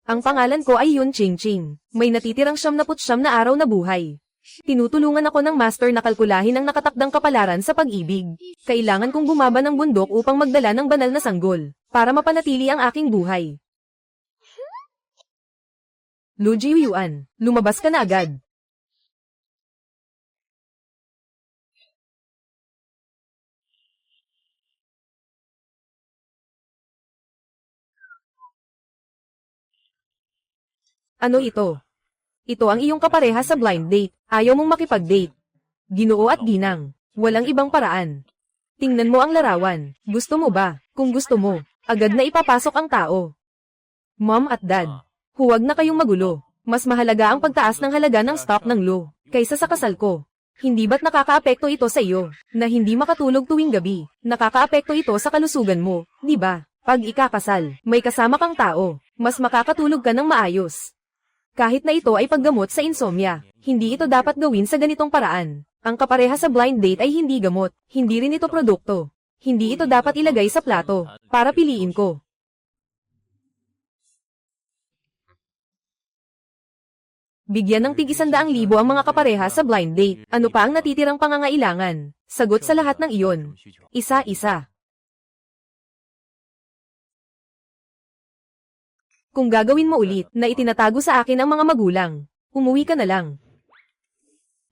Ang pangalan ko ay Yun Ching Ching. May natitirang 79 na araw na buhay. Tinutulungan ako ng master na kalkulahin ang nakatakdang kapalaran sa pag-ibig. Kailangan kong bumaba ng bundok upang magdala ng banal na sanggol, para mapanatili ang aking buhay. Lu Jiuyuan, lumabas ka na agad. Ano ito? Ito ang iyong kapareha sa blind date. Ayaw mong makipag-date. Ginoo at ginang. Walang ibang paraan. Tingnan mo ang larawan. Gusto mo ba? Kung gusto mo, agad na ipapasok ang tao. Mom at dad, huwag na kayong magulo. Mas mahalaga ang pagtaas ng halaga ng stock ng Lu, kaysa sa kasal ko. Hindi ba't nakakaapekto ito sa iyo, na hindi makatulog tuwing gabi? Nakakaapekto ito sa kalusugan mo, di ba? Pag ikakasal, may kasama kang tao, mas makakatulog ka ng maayos. Kahit na ito ay paggamot sa insomnia, hindi ito dapat gawin sa ganitong paraan. Ang kapareha sa blind date ay hindi gamot, hindi rin ito produkto. Hindi ito dapat ilagay sa plato, para piliin ko. Bigyan ng tig-100,000 ang mga kapareha sa blind date. Ano pa ang natitirang pangangailangan? Sagot sa lahat ng iyon. Isa-isa. Kung gagawin mo ulit na itinatago sa akin ang mga magulang, umuwi ka na lang.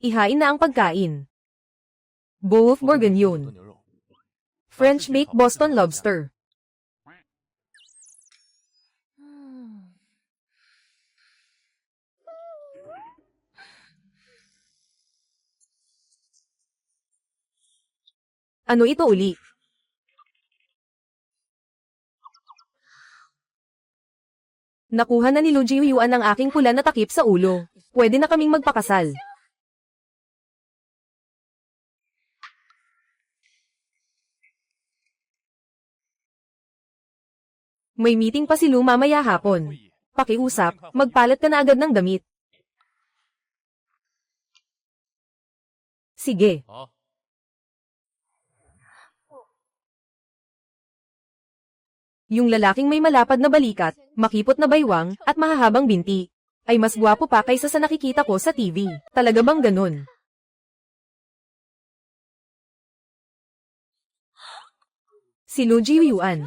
Ihain na ang pagkain. Beef bourguignon. French baked Boston lobster. Ano ito uli? Nakuha na ni Lu Jiuyuan ang aking pula na takip sa ulo. Pwede na kaming magpakasal. May meeting pa si Lu mamaya hapon. Pakiusap, magpalat ka na agad ng damit. Sige. Yung lalaking may malapad na balikat, makipot na baywang, at mahahabang binti, ay mas gwapo pa kaysa sa nakikita ko sa TV. Talaga bang ganun? Si Lu Jiuyuan.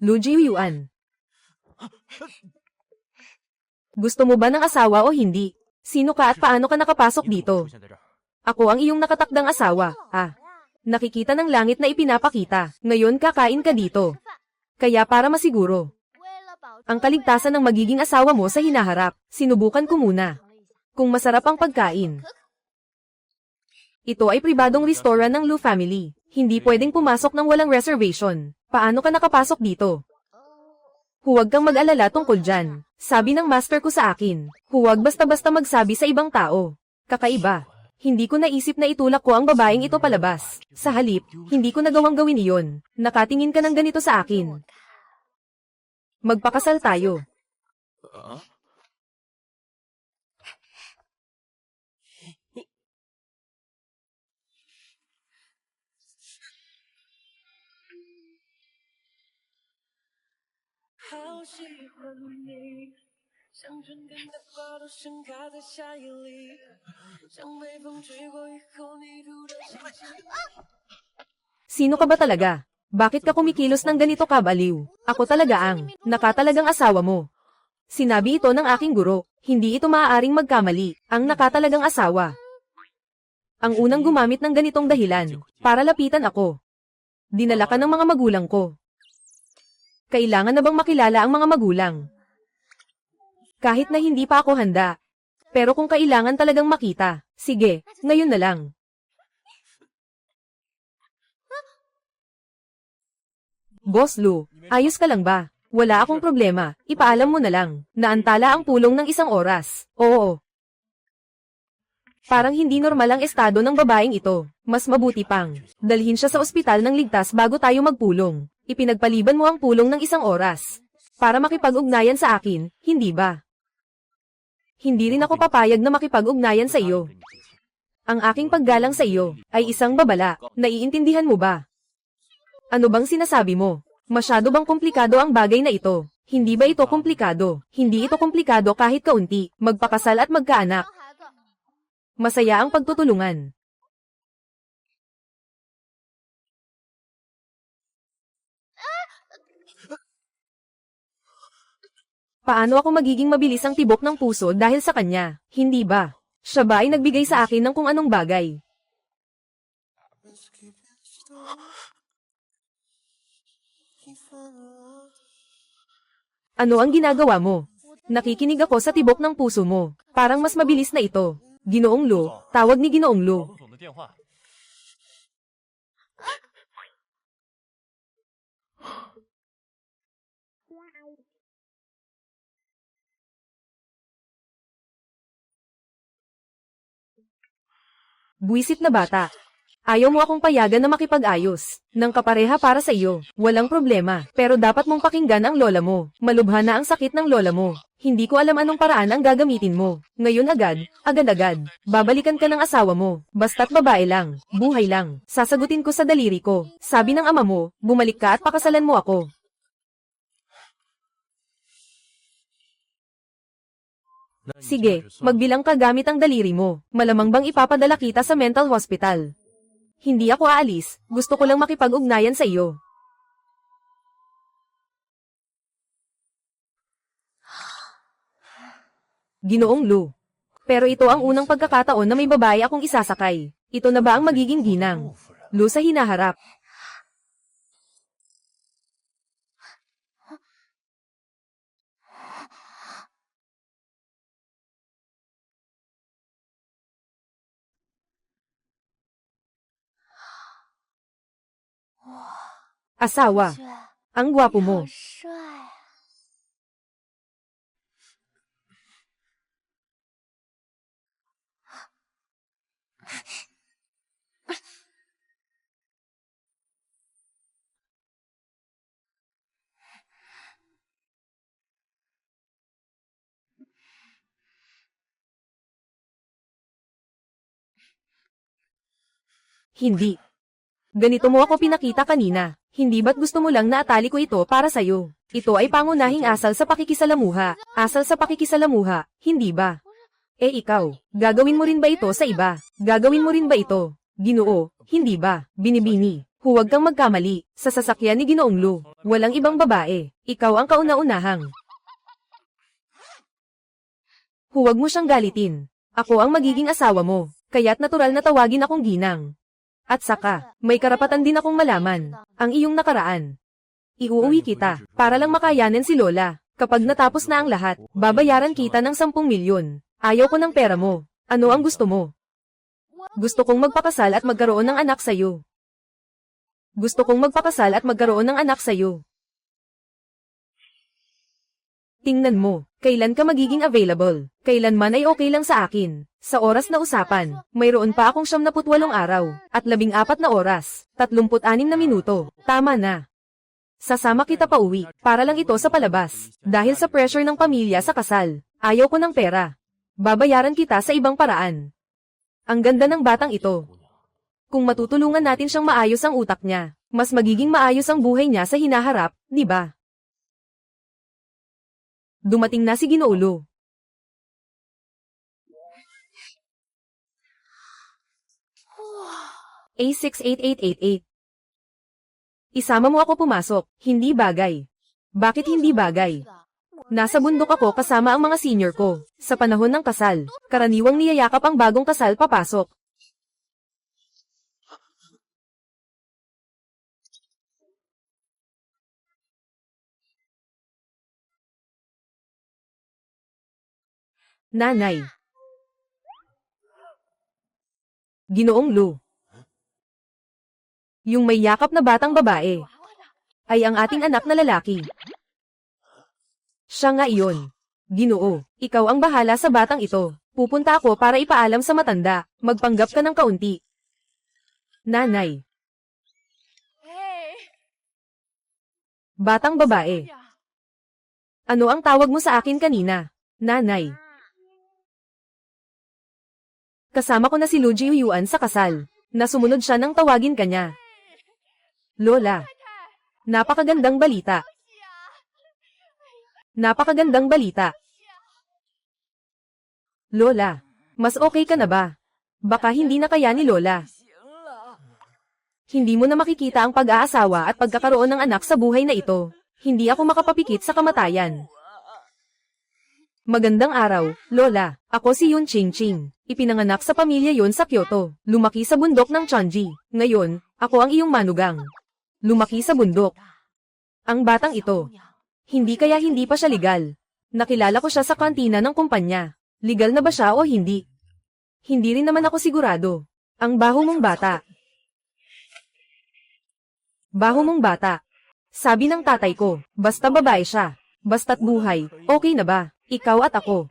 Lu Jiuyuan. Gusto mo ba ng asawa o hindi? Sino ka at paano ka nakapasok dito? Ako ang iyong nakatakdang asawa, Nakikita ng langit na ipinapakita, ngayon kakain ka dito. Kaya para masiguro ang kaligtasan ng magiging asawa mo sa hinaharap, sinubukan ko muna. Kung masarap ang pagkain. Ito ay pribadong restaurant ng Lu family. Hindi pwedeng pumasok ng walang reservation. Paano ka nakapasok dito? Huwag kang mag-alala tungkol dyan. Sabi ng master ko sa akin, huwag basta-basta magsabi sa ibang tao. Kakaiba. Hindi ko naisip na itulak ko ang babaeng ito palabas. Sa halip, hindi ko nagawang gawin iyon. Nakatingin ka ng ganito sa akin. Magpakasal tayo. Sino ka ba talaga? Bakit ka kumikilos ng ganito kabaliw? Ako talaga ang nakatalagang asawa mo. Sinabi ito ng aking guro, hindi ito maaaring magkamali, ang nakatalagang asawa. Ang unang gumamit ng ganitong dahilan, para lapitan ako. Dinala ka ng mga magulang ko. Kailangan na bang makilala ang mga magulang? Kahit na hindi pa ako handa. Pero kung kailangan talagang makita, sige, ngayon na lang. Boss Lu, ayos ka lang ba? Wala akong problema, ipaalam mo na lang. Naantala ang pulong ng 1 oras. Oo. Parang hindi normal ang estado ng babaeng ito. Mas mabuti pang dalhin siya sa ospital ng ligtas bago tayo magpulong. Ipinagpaliban mo ang pulong ng 1 oras. Para makipag-ugnayan sa akin, hindi ba? Hindi rin ako papayag na makipag-ugnayan sa iyo. Ang aking paggalang sa iyo ay isang babala. Naiintindihan mo ba? Ano bang sinasabi mo? Masyado bang komplikado ang bagay na ito? Hindi ba ito komplikado? Hindi ito komplikado kahit kaunti. Magpakasal at magkaanak. Masaya ang pagtutulungan. Paano ako magiging mabilis ang tibok ng puso dahil sa kanya? Hindi ba? Siya ba ay nagbigay sa akin ng kung anong bagay? Ano ang ginagawa mo? Nakikinig ako sa tibok ng puso mo. Parang mas mabilis na ito. Ginoong Lu, tawag ni Ginoong Lu. Buwisit na bata. Ayaw mo akong payagan na makipag-ayos. Nang kapareha para sa iyo. Walang problema. Pero dapat mong pakinggan ang lola mo. Malubha na ang sakit ng lola mo. Hindi ko alam anong paraan ang gagamitin mo. Ngayon agad-agad. Babalikan ka ng asawa mo. Basta't babae lang. Buhay lang. Sasagutin ko sa daliri ko. Sabi ng ama mo, bumalik ka at pakasalan mo ako. Sige, magbilang ka gamit ang daliri mo. Malamang bang ipapadala kita sa mental hospital. Hindi ako aalis, gusto ko lang makipag-ugnayan sa iyo. Ginoong Lu. Pero ito ang unang pagkakataon na may babae akong isasakay. Ito na ba ang magiging ginang? Lu sa hinaharap. Asawa. Ang gwapo mo. Hindi. Ganito mo ako pinakita kanina. Hindi ba't gusto mo lang na atali ko ito para sa'yo? Ito ay pangunahing asal sa pakikisalamuha. Asal sa pakikisalamuha, hindi ba? Ikaw, gagawin mo rin ba ito sa iba? Gagawin mo rin ba ito? Ginoo, hindi ba? Binibini. Huwag kang magkamali. Sa sasakyan ni Ginoong Lu, walang ibang babae. Ikaw ang kauna-unahang. Huwag mo siyang galitin. Ako ang magiging asawa mo. Kaya't natural na tawagin akong ginang. At saka, may karapatan din akong malaman ang iyong nakaraan. Iuuwi kita, para lang makayanin si Lola. Kapag natapos na ang lahat, babayaran kita ng 10 milyon. Ayaw ko ng pera mo. Ano ang gusto mo? Gusto kong magpakasal at magkaroon ng anak sa'yo. Gusto kong magpakasal at magkaroon ng anak sa'yo. Tingnan mo, kailan ka magiging available? Kailanman ay okay lang sa akin. Sa oras na usapan, mayroon pa akong 78 araw, at 14 na oras, 36 na minuto. Tama na. Sasama kita pa uwi, para lang ito sa palabas. Dahil sa pressure ng pamilya sa kasal, ayaw ko ng pera. Babayaran kita sa ibang paraan. Ang ganda ng batang ito. Kung matutulungan natin siyang maayos ang utak niya, mas magiging maayos ang buhay niya sa hinaharap, di ba? Dumating na si Ginoong Lu. A68888. Isama mo ako pumasok, hindi bagay. Bakit hindi bagay? Nasa bundok ako kasama ang mga senior ko. Sa panahon ng kasal, karaniwang niyayakap ang bagong kasal papasok. Nanay. Ginoong Lu. Yung may yakap na batang babae ay ang ating anak na lalaki. Siya nga iyon. Ginoo, ikaw ang bahala sa batang ito. Pupunta ako para ipaalam sa matanda. Magpanggap ka ng kaunti. Nanay. Batang babae. Ano ang tawag mo sa akin kanina? Nanay. Kasama ko na si Lu Jiuyuan sa kasal. Nasumunod siya nang tawagin kanya. Lola. Napakagandang balita. Napakagandang balita. Lola. Mas okay ka na ba? Baka hindi na kaya ni Lola. Hindi mo na makikita ang pag-aasawa at pagkakaroon ng anak sa buhay na ito. Hindi ako makapapikit sa kamatayan. Magandang araw, Lola. Ako si Yun Ching-Ching. Ipinanganak sa pamilya yon sa Kyoto. Lumaki sa bundok ng Chonji. Ngayon, ako ang iyong manugang. Lumaki sa bundok. Ang batang ito. Hindi kaya hindi pa siya legal. Nakilala ko siya sa kantina ng kumpanya. Legal na ba siya o hindi? Hindi rin naman ako sigurado. Ang baho mong bata. Baho mong bata. Sabi ng tatay ko, basta babae siya. Basta't buhay, okay na ba? Ikaw at ako.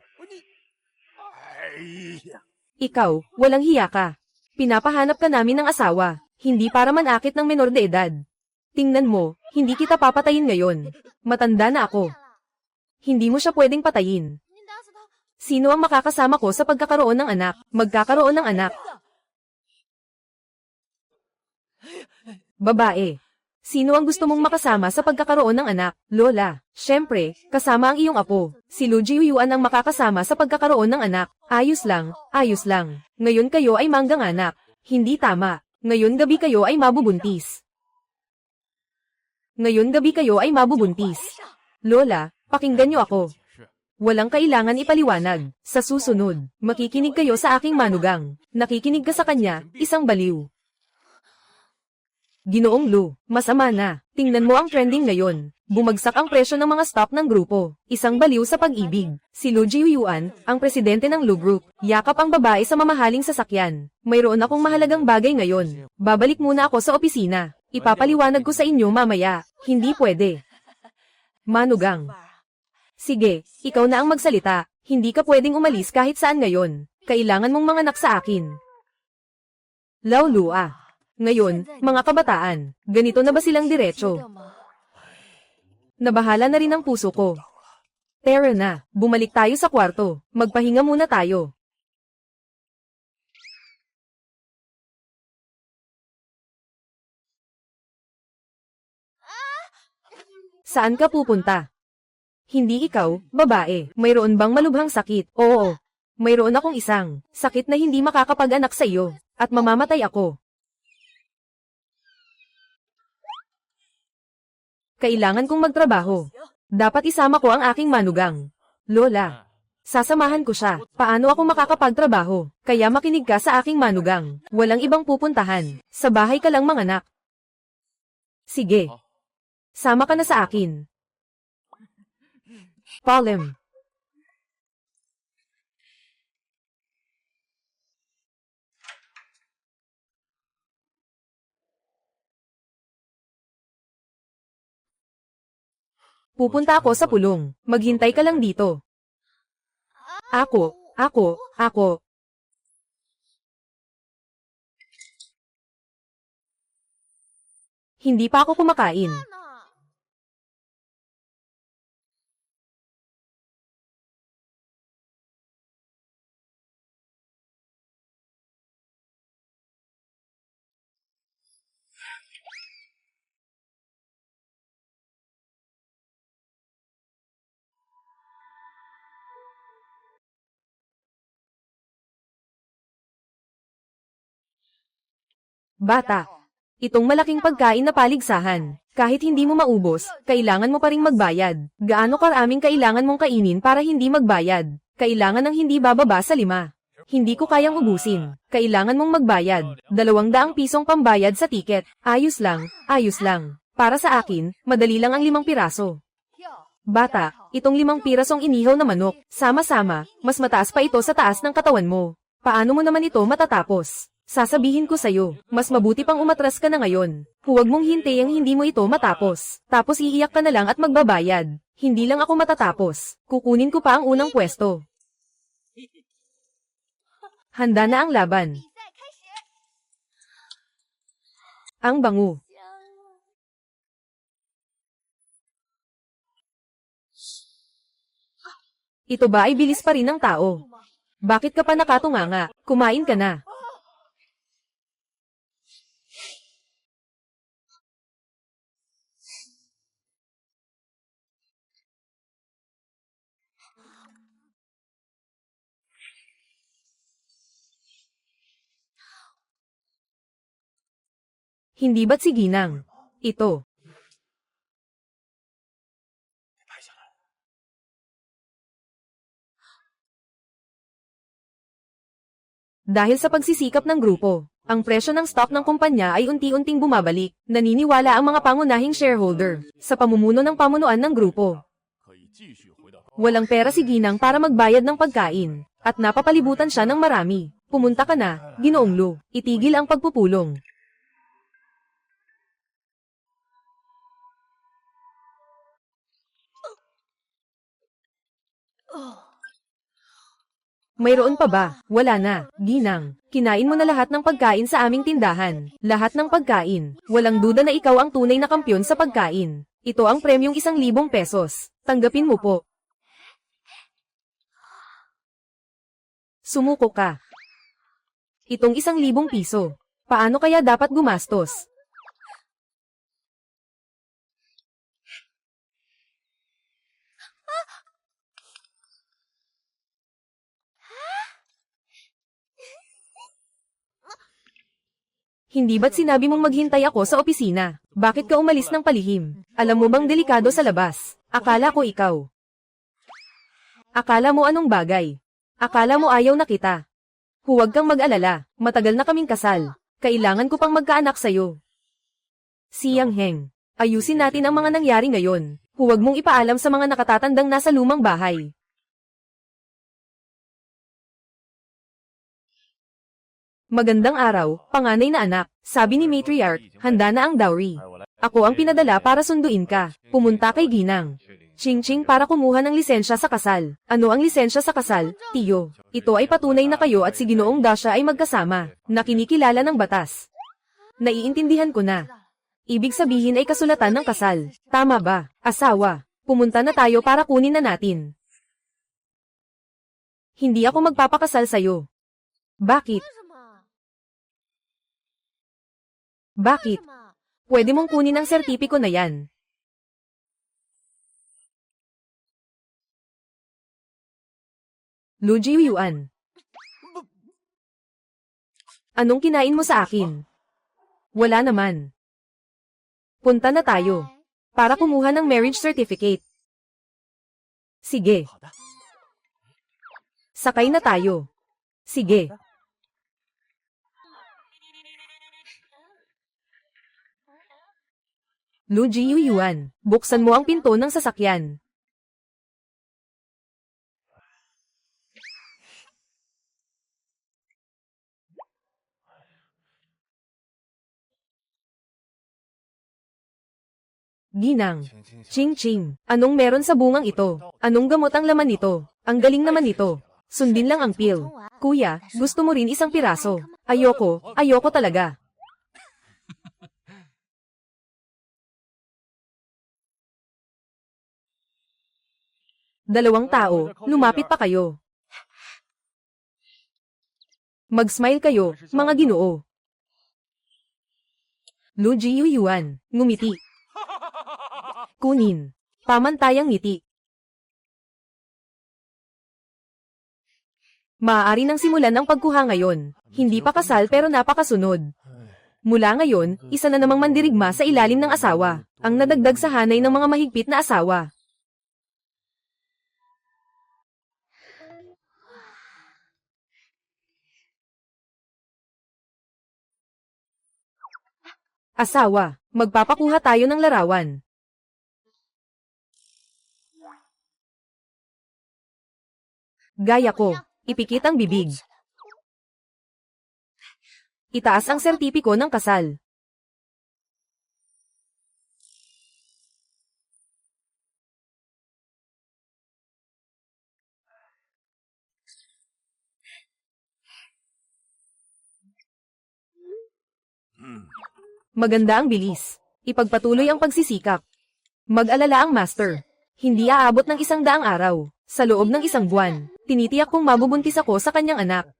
Ikaw, walang hiya ka. Pinapahanap ka namin ng asawa, hindi para manakit ng menor de edad. Tingnan mo, hindi kita papatayin ngayon. Matanda na ako. Hindi mo siya pwedeng patayin. Sino ang makakasama ko sa pagkakaroon ng anak? Magkakaroon ng anak. Babae. Sino ang gusto mong makasama sa pagkakaroon ng anak? Lola. Siyempre, kasama ang iyong apo. Si Lu Jiuyuan ang makakasama sa pagkakaroon ng anak. Ayos lang, ayos lang. Ngayon kayo ay manggang anak. Hindi tama. Ngayon gabi kayo ay mabubuntis. Ngayon gabi kayo ay mabubuntis. Lola, pakinggan niyo ako. Walang kailangan ipaliwanag. Sa susunod, makikinig kayo sa aking manugang. Nakikinig ka sa kanya, isang baliw. Ginoong Lu, masama na. Tingnan mo ang trending ngayon. Bumagsak ang presyo ng mga stock ng grupo. Isang baliw sa pag-ibig. Si Lu Jiuyuan, ang presidente ng Lu Group, yakap ang babae sa mamahaling sasakyan. Mayroon akong mahalagang bagay ngayon. Babalik muna ako sa opisina. Ipapaliwanag ko sa inyo mamaya. Hindi pwede. Manugang. Sige, ikaw na ang magsalita. Hindi ka pwedeng umalis kahit saan ngayon. Kailangan mong manganak sa akin. Laulua. Ngayon, mga kabataan, ganito na ba silang diretso? Nabahala na rin ang puso ko. Tara na, bumalik tayo sa kwarto. Magpahinga muna tayo. Saan ka pupunta? Hindi ikaw, babae. Mayroon bang malubhang sakit? Oo. Mayroon akong isang sakit na hindi makakapag-anak sa iyo. At mamamatay ako. Kailangan kong magtrabaho. Dapat isama ko ang aking manugang. Lola. Sasamahan ko siya. Paano ako makakapagtrabaho? Kaya makinig ka sa aking manugang. Walang ibang pupuntahan. Sa bahay ka lang manganak. Sige. Sama ka na sa akin. Palem. Pupunta ako sa pulong. Maghintay ka lang dito. Ako. Hindi pa ako kumakain. Bata. Itong malaking pagkain na paligsahan. Kahit hindi mo maubos, kailangan mo pa ring magbayad. Gaano karaming kailangan mong kainin para hindi magbayad? Kailangan ng hindi bababa sa 5. Hindi ko kayang ubusin. Kailangan mong magbayad. 200 pisong pambayad sa tiket. Ayos lang, ayos lang. Para sa akin, madali lang ang 5 piraso. Bata, itong 5 pirasong inihaw na manok, sama-sama, mas mataas pa ito sa taas ng katawan mo. Paano mo naman ito matatapos? Sasabihin ko sa'yo, mas mabuti pang umatras ka na ngayon. Huwag mong hintayang hindi mo ito matapos. Tapos iiyak ka na lang at magbabayad. Hindi lang ako matatapos. Kukunin ko pa ang unang pwesto. Handa na ang laban. Ang bango. Ito ba ay bilis pa rin ng tao? Bakit ka pa nakatunganga? Kumain ka na. Hindi ba't si Ginang? Ito. Dahil sa pagsisikap ng grupo, ang presyo ng stock ng kumpanya ay unti-unting bumabalik. Naniniwala ang mga pangunahing shareholder sa pamumuno ng pamunuan ng grupo. Walang pera si Ginang para magbayad ng pagkain, at napapalibutan siya ng marami. Pumunta ka na, Ginoong Lu. Itigil ang pagpupulong. Mayroon pa ba? Wala na, Ginang. Kinain mo na lahat ng pagkain sa aming tindahan. Lahat ng pagkain. Walang duda na ikaw ang tunay na kampyon sa pagkain. Ito ang premyong 1,000 pesos. Tanggapin mo po. Sumuko ka. Itong 1,000 piso. Paano kaya dapat gumastos? Hindi ba't sinabi mong maghintay ako sa opisina? Bakit ka umalis ng palihim? Alam mo bang delikado sa labas? Akala ko ikaw. Akala mo anong bagay? Akala mo ayaw na kita? Huwag kang mag-alala, matagal na kaming kasal. Kailangan ko pang magkaanak sa'yo. Siyang Heng, ayusin natin ang mga nangyari ngayon. Huwag mong ipaalam sa mga nakatatandang nasa lumang bahay. Magandang araw, panganay na anak, sabi ni Matriarch, handa na ang dowry. Ako ang pinadala para sunduin ka. Pumunta kay Ginang. Ching-ching para kumuha ng lisensya sa kasal. Ano ang lisensya sa kasal, tiyo? Ito ay patunay na kayo at si Ginoong Dasha ay magkasama, na kinikilala ng batas. Naiintindihan ko na. Ibig sabihin ay kasulatan ng kasal. Tama ba, asawa? Pumunta na tayo para kunin na natin. Hindi ako magpapakasal sa'yo. Bakit? Bakit? Pwede mong kunin ang sertipiko na yan. Lu Jiuyuan. Anong kinain mo sa akin? Wala naman. Punta na tayo. Para kumuha ng marriage certificate. Sige. Sakay na tayo. Sige. Lu Jiuyuan, buksan mo ang pinto ng sasakyan. Ginang. Ching-ching. Anong meron sa bungang ito? Anong gamot ang laman nito? Ang galing naman nito. Sundin lang ang pill. Kuya, gusto mo rin isang piraso? Ayoko talaga. Dalawang tao, lumapit pa kayo. Mag-smile kayo, mga Ginoo. Lu Jiuyuan, ngumiti. Kunin. Pamantayang ngiti. Maaari nang simulan ang pagkuha ngayon. Hindi pa kasal pero napakasunod. Mula ngayon, isa na namang mandirigma sa ilalim ng asawa, ang nadagdag sa hanay ng mga mahigpit na asawa. Asawa, magpapakuha tayo ng larawan. Gaya ko, ipikit ang bibig. Itaas ang sertipiko ng kasal. Maganda ang bilis. Ipagpatuloy ang pagsisikap. Mag-alala ang master. Hindi aabot ng 100 araw. Sa loob ng 1 buwan, Tinitiyak kong mabubuntis ako sa kanyang anak.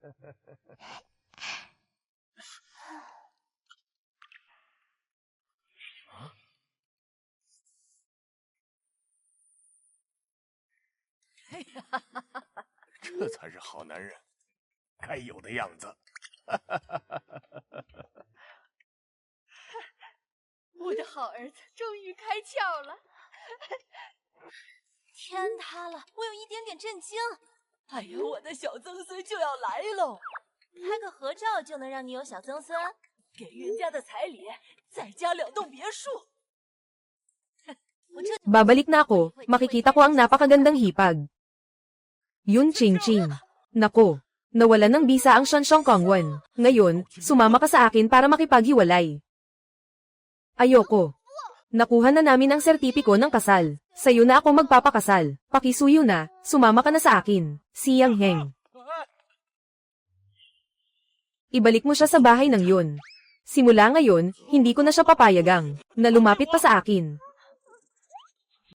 Babalik na ako, makikita ko ang napakagandang hipag. Yun Ching Ching. Nako, nawalan ng bisa ang Shanshong Kongwan. Ngayon, sumama ka sa akin para makipaghiwalay. Ayoko. Nakuha na namin ang sertipiko ng kasal. Sa'yo na ako magpapakasal. Pakisuyo na, sumama ka na sa akin. Si Yang Heng. Ibalik mo siya sa bahay ng yun. Simula ngayon, hindi ko na siya papayagang na lumapit pa sa akin.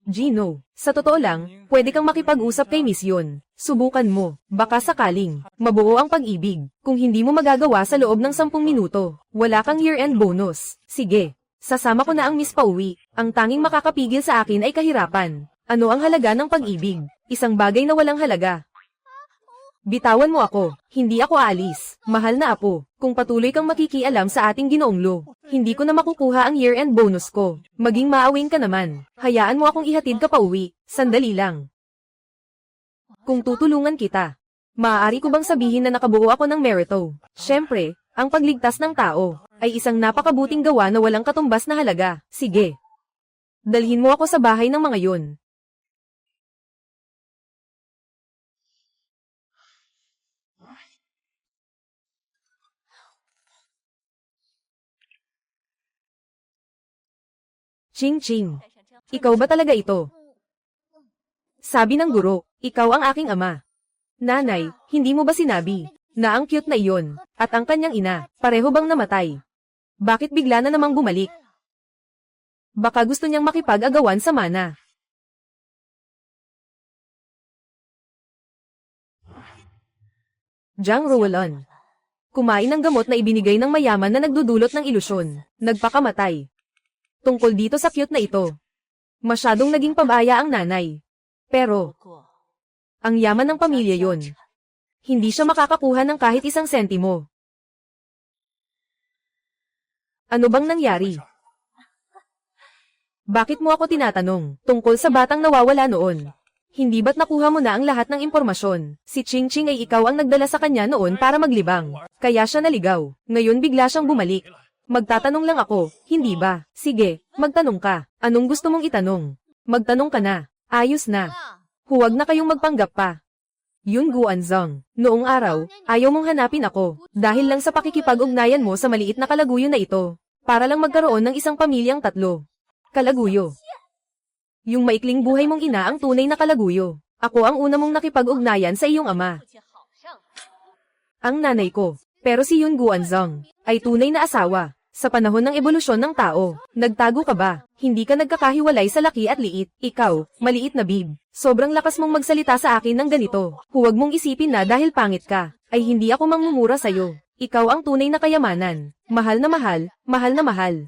Gino, sa totoo lang, pwede kang makipag-usap kay Miss Yun. Subukan mo, baka sakaling, mabuo ang pag-ibig. Kung hindi mo magagawa sa loob ng 10 minuto, wala kang year-end bonus. Sige, sasama ko na ang Miss pauwi. Ang tanging makakapigil sa akin ay kahirapan. Ano ang halaga ng pag-ibig? Isang bagay na walang halaga. Bitawan mo ako, hindi ako aalis. Mahal na apo, kung patuloy kang makikialam sa ating Ginoong Lo, hindi ko na makukuha ang year-end bonus ko. Maging maawin ka naman. Hayaan mo akong ihatid ka pa uwi. Sandali lang. Kung tutulungan kita, maaari ko bang sabihin na nakabuo ako ng merito? Siyempre, ang pagligtas ng tao ay isang napakabuting gawa na walang katumbas na halaga. Sige. Dalhin mo ako sa bahay ng mga yun. Ching Ching. Ikaw ba talaga ito? Sabi ng guro, ikaw ang aking ama. Nanay, hindi mo ba sinabi na ang cute na iyon at ang kanyang ina, pareho bang namatay? Bakit bigla na namang bumalik? Baka gusto niyang makipag-agawan sa mana. Jiang Ruolon. Kumain ng gamot na ibinigay ng mayaman na nagdudulot ng ilusyon. Nagpakamatay. Tungkol dito sa cute na ito. Masyadong naging pabaya ang nanay. Pero, ang yaman ng pamilya yon. Hindi siya makakakuha ng kahit isang sentimo. Ano bang nangyari? Bakit mo ako tinatanong tungkol sa batang nawawala noon? Hindi ba't nakuha mo na ang lahat ng impormasyon? Si Ching Ching ay ikaw ang nagdala sa kanya noon para maglibang. Kaya siya naligaw. Ngayon bigla siyang bumalik. Magtatanong lang ako, hindi ba? Sige, magtanong ka. Anong gusto mong itanong? Magtanong ka na. Ayos na. Huwag na kayong magpanggap pa. Yun Guanzong. Noong araw, ayaw mong hanapin ako, dahil lang sa pakikipag-ugnayan mo sa maliit na kalaguyo na ito, para lang magkaroon ng isang pamilyang 3. Kalaguyo. Yung maikling buhay mong ina ang tunay na kalaguyo. Ako ang una mong nakipag-ugnayan sa iyong ama. Ang nanay ko. Pero si Yun Guanzong ay tunay na asawa. Sa panahon ng ebolusyon ng tao, nagtago ka ba? Hindi ka nagkakahiwalay sa laki at liit. Ikaw, maliit na bib. Sobrang lakas mong magsalita sa akin ng ganito. Huwag mong isipin na dahil pangit ka, ay hindi ako mangmumura sa'yo. Ikaw ang tunay na kayamanan. Mahal na mahal, mahal na mahal.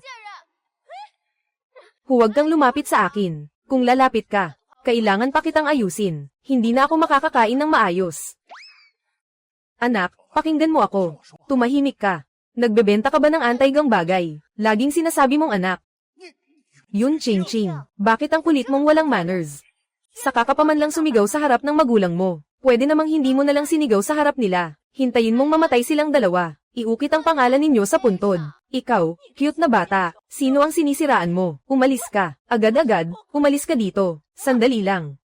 Huwag kang lumapit sa akin. Kung lalapit ka, kailangan pa kitang ayusin. Hindi na ako makakakain ng maayos. Anak, pakinggan mo ako. Tumahimik ka. Nagbebenta ka ba ng anti-gang bagay? Laging sinasabi mong anak. Yun Ching Ching, bakit ang kulit mong walang manners? Saka ka pa man lang sumigaw sa harap ng magulang mo. Pwede namang hindi mo na lang sinigaw sa harap nila. Hintayin mong mamatay silang dalawa. Iukit ang pangalan ninyo sa puntod. Ikaw, cute na bata. Sino ang sinisiraan mo? Umalis ka. Agad-agad, umalis ka dito. Sandali lang.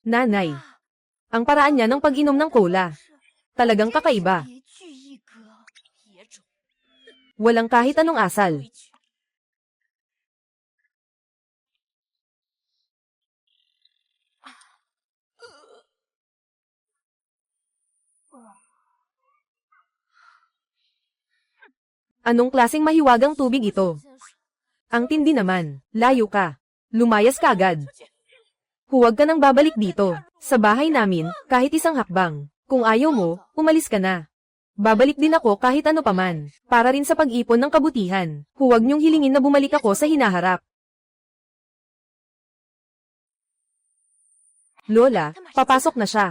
Nanay. Ang paraan niya ng pag-inom ng cola. Talagang kakaiba. Walang kahit anong asal. Anong klaseng mahiwagang tubig ito? Ang tindi naman. Layo ka. Lumayas ka agad. Huwag ka nang babalik dito. Sa bahay namin, kahit isang hakbang. Kung ayaw mo, umalis ka na. Babalik din ako kahit ano paman. Para rin sa pag-ipon ng kabutihan. Huwag niyong hilingin na bumalik ako sa hinaharap. Lola, papasok na siya.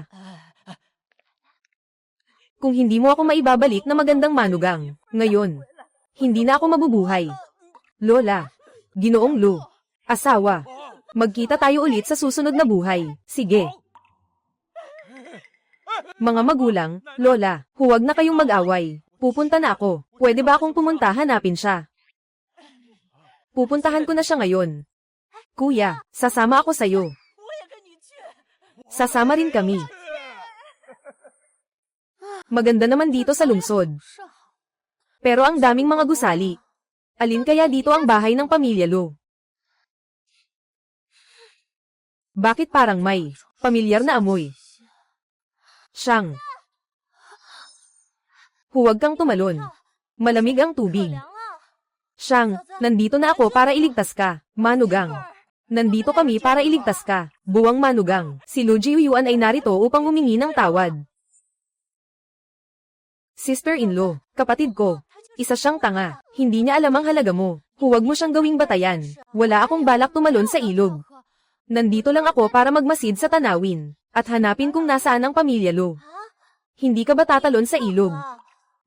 Kung hindi mo ako maibabalik na magandang manugang, ngayon, hindi na ako mabubuhay. Lola, Ginoong Lu, asawa, magkita tayo ulit sa susunod na buhay. Sige. Mga magulang, Lola, huwag na kayong mag-away. Pupunta na ako. Pwede ba akong pumunta hanapin siya? Pupuntahan ko na siya ngayon. Kuya, sasama ako sa'yo. Sasama rin kami. Maganda naman dito sa lungsod. Pero ang daming mga gusali. Alin kaya dito ang bahay ng pamilya Lo? Bakit parang may pamilyar na amoy? Siyang. Huwag kang tumalon. Malamig ang tubig. Siyang, nandito na ako para iligtas ka, Manugang. Nandito kami para iligtas ka, Buwang Manugang. Si Lu Jiuyuan ay narito upang humingi ng tawad. Sister-in-law, kapatid ko. Isa siyang tanga. Hindi niya alam ang halaga mo. Huwag mo siyang gawing batayan. Wala akong balak tumalon sa ilog. Nandito lang ako para magmasid sa tanawin. At hanapin kung nasaan ang pamilya Lo. Hindi ka ba tatalon sa ilog?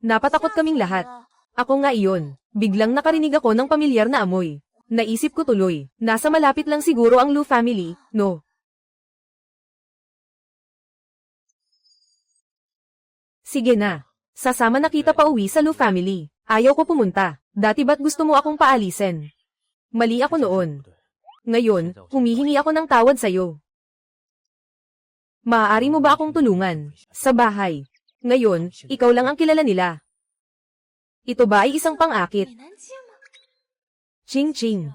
Napatakot kaming lahat. Ako nga iyon. Biglang nakarinig ako ng pamilyar na amoy. Naisip ko tuloy, nasa malapit lang siguro ang Lu family, no? Sige na. Sasama na kita pa uwi sa Lu family. Ayaw ko pumunta. Dati ba't gusto mo akong paalisin? Mali ako noon. Ngayon, humihingi ako ng tawad sa'yo. Maaari mo ba akong tulungan? Sa bahay. Ngayon, ikaw lang ang kilala nila. Ito ba ay isang pang-akit? Ching-ching.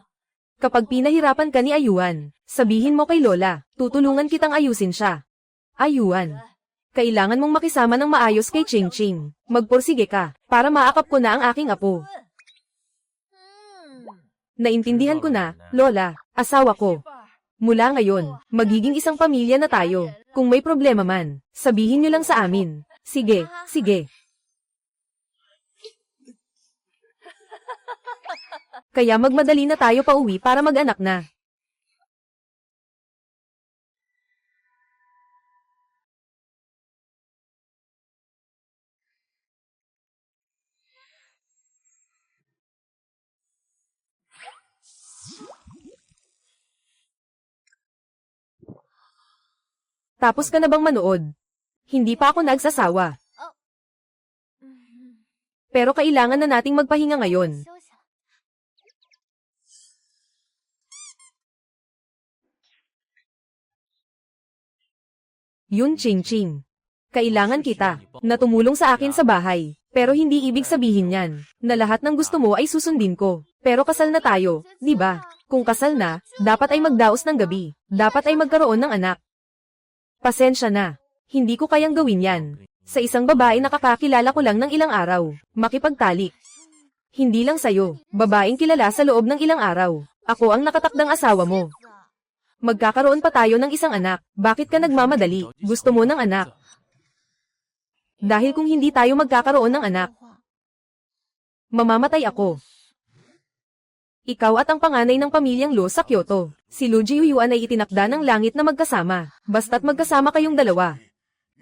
Kapag pinahirapan ka ni Ayuan, sabihin mo kay Lola, tutulungan kitang ayusin siya. Ayuan. Kailangan mong makisama ng maayos kay Ching-ching. Magpursige ka, para maakap ko na ang aking apo. Naintindihan ko na, Lola, asawa ko. Mula ngayon, magiging isang pamilya na tayo. Kung may problema man, sabihin niyo lang sa amin. Sige, sige. Kaya magmadali na tayo pa uwi para mag-anak na. Tapos ka na bang manood? Hindi pa ako nagsasawa. Pero kailangan na nating magpahinga ngayon. Yun Ching-ching. Kailangan kita, na tumulong sa akin sa bahay. Pero hindi ibig sabihin yan, na lahat ng gusto mo ay susundin ko. Pero kasal na tayo, di ba? Kung kasal na, dapat ay magdaos ng gabi. Dapat ay magkaroon ng anak. Pasensya na. Hindi ko kayang gawin yan. Sa isang babae nakakakilala ko lang ng ilang araw. Makipagtalik. Hindi lang sa'yo, babaeng kilala sa loob ng ilang araw. Ako ang nakatakdang asawa mo. Magkakaroon pa tayo ng isang anak. Bakit ka nagmamadali? Gusto mo ng anak? Dahil kung hindi tayo magkakaroon ng anak, mamamatay ako. Ikaw at ang panganay ng pamilyang Lo sa Kyoto. Si Lu Jiuyuan ay itinakda ng langit na magkasama. Basta't magkasama kayong dalawa.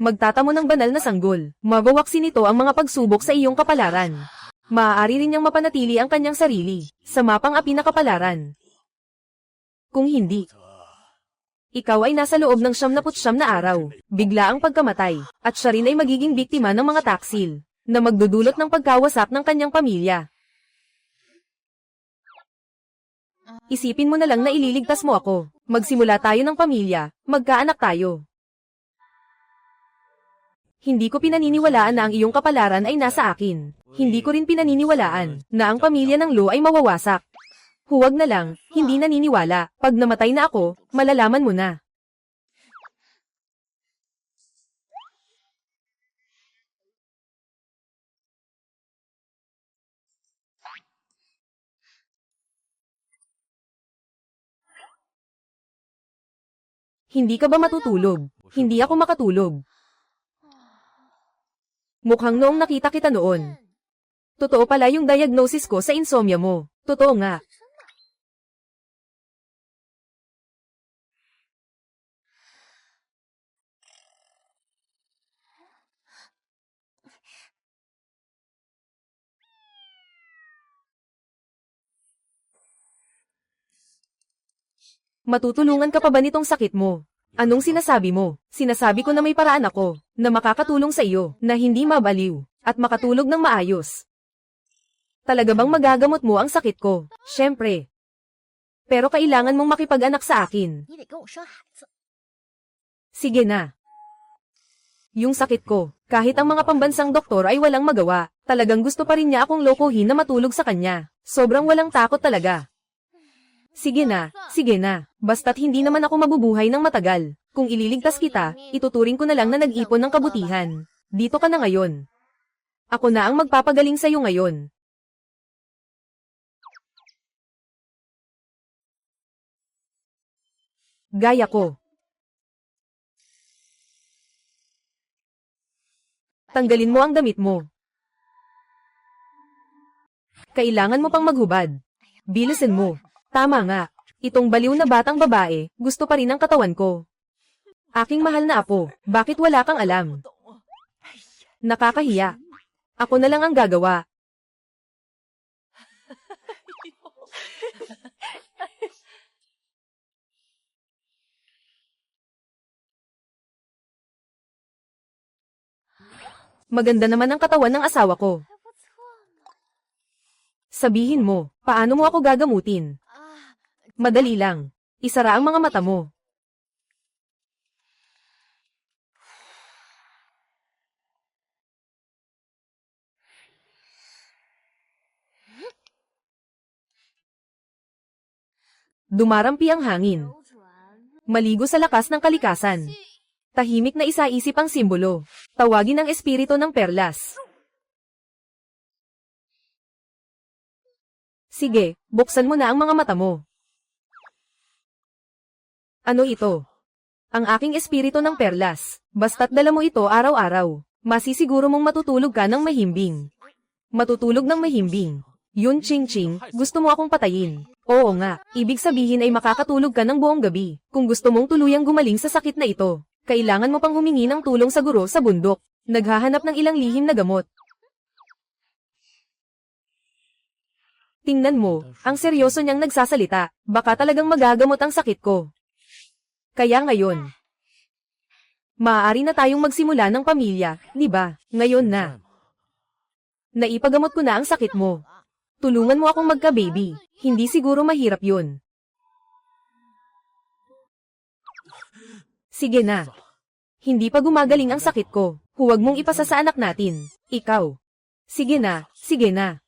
Magtatamo ng banal na sanggol. Mabawaksin nito ang mga pagsubok sa iyong kapalaran. Maaari rin niyang mapanatili ang kanyang sarili sa mapang api na kapalaran. Kung hindi, ikaw ay nasa loob ng 99 na araw, bigla ang pagkamatay, at siya rin ay magiging biktima ng mga taksil, na magdudulot ng pagkawasak ng kanyang pamilya. Isipin mo na lang na ililigtas mo ako. Magsimula tayo ng pamilya, magkaanak tayo. Hindi ko pinaniniwalaan na ang iyong kapalaran ay nasa akin. Hindi ko rin pinaniniwalaan na ang pamilya ng Lo ay mawawasak. Huwag na lang, hindi naniniwala. Pag namatay na ako, malalaman mo na. Hindi ka ba matutulog? Hindi ako makatulog. Mukhang noong nakita kita noon. Totoo pala yung diagnosis ko sa insomnia mo. Totoo nga. Matutulungan ka pa ba nitong sakit mo? Anong sinasabi mo? Sinasabi ko na may paraan ako, na makakatulong sa iyo, na hindi mabaliw, at makatulog ng maayos. Talaga bang magagamot mo ang sakit ko? Siyempre. Pero kailangan mong makipag-anak sa akin. 你得跟我生孩子。 Sige na. Yung sakit ko, kahit ang mga pambansang doktor ay walang magawa, talagang gusto pa rin niya akong lokohin na matulog sa kanya. Sobrang walang takot talaga. Sige na, basta't hindi naman ako mabubuhay ng matagal. Kung ililigtas kita, ituturing ko na lang na nag-ipon ng kabutihan. Dito ka na ngayon. Ako na ang magpapagaling sa'yo ngayon. Gaya ko. Tanggalin mo ang damit mo. Kailangan mo pang maghubad. Bilisan mo. Tama nga. Itong baliw na batang babae, gusto pa rin ang katawan ko. Aking mahal na apo, bakit wala kang alam? Nakakahiya. Ako na lang ang gagawa. Maganda naman ang katawan ng asawa ko. Sabihin mo, paano mo ako gagamutin? Madali lang. Isara ang mga mata mo. Dumarampi ang hangin. Maligo sa lakas ng kalikasan. Tahimik na isaisip ang simbolo. Tawagin ang espiritu ng perlas. Sige, buksan mo na ang mga mata mo. Ano ito? Ang aking espiritu ng perlas. Basta't dala mo ito araw-araw, masisiguro mong matutulog ka ng mahimbing. Matutulog ng mahimbing. Yun, Ching-Ching, gusto mo akong patayin. Oo nga, ibig sabihin ay makakatulog ka ng buong gabi. Kung gusto mong tuluyang gumaling sa sakit na ito, kailangan mo pang humingi ng tulong sa guro sa bundok. Naghahanap ng ilang lihim na gamot. Tingnan mo, ang seryoso niyang nagsasalita, baka talagang magagamot ang sakit ko. Kaya ngayon, maaari na tayong magsimula ng pamilya, di ba? Ngayon na. Naipagamot ko na ang sakit mo. Tulungan mo akong magka-baby. Hindi siguro mahirap yun. Sige na. Hindi pa gumagaling ang sakit ko. Huwag mong ipasa sa anak natin. Ikaw. Sige na, sige na.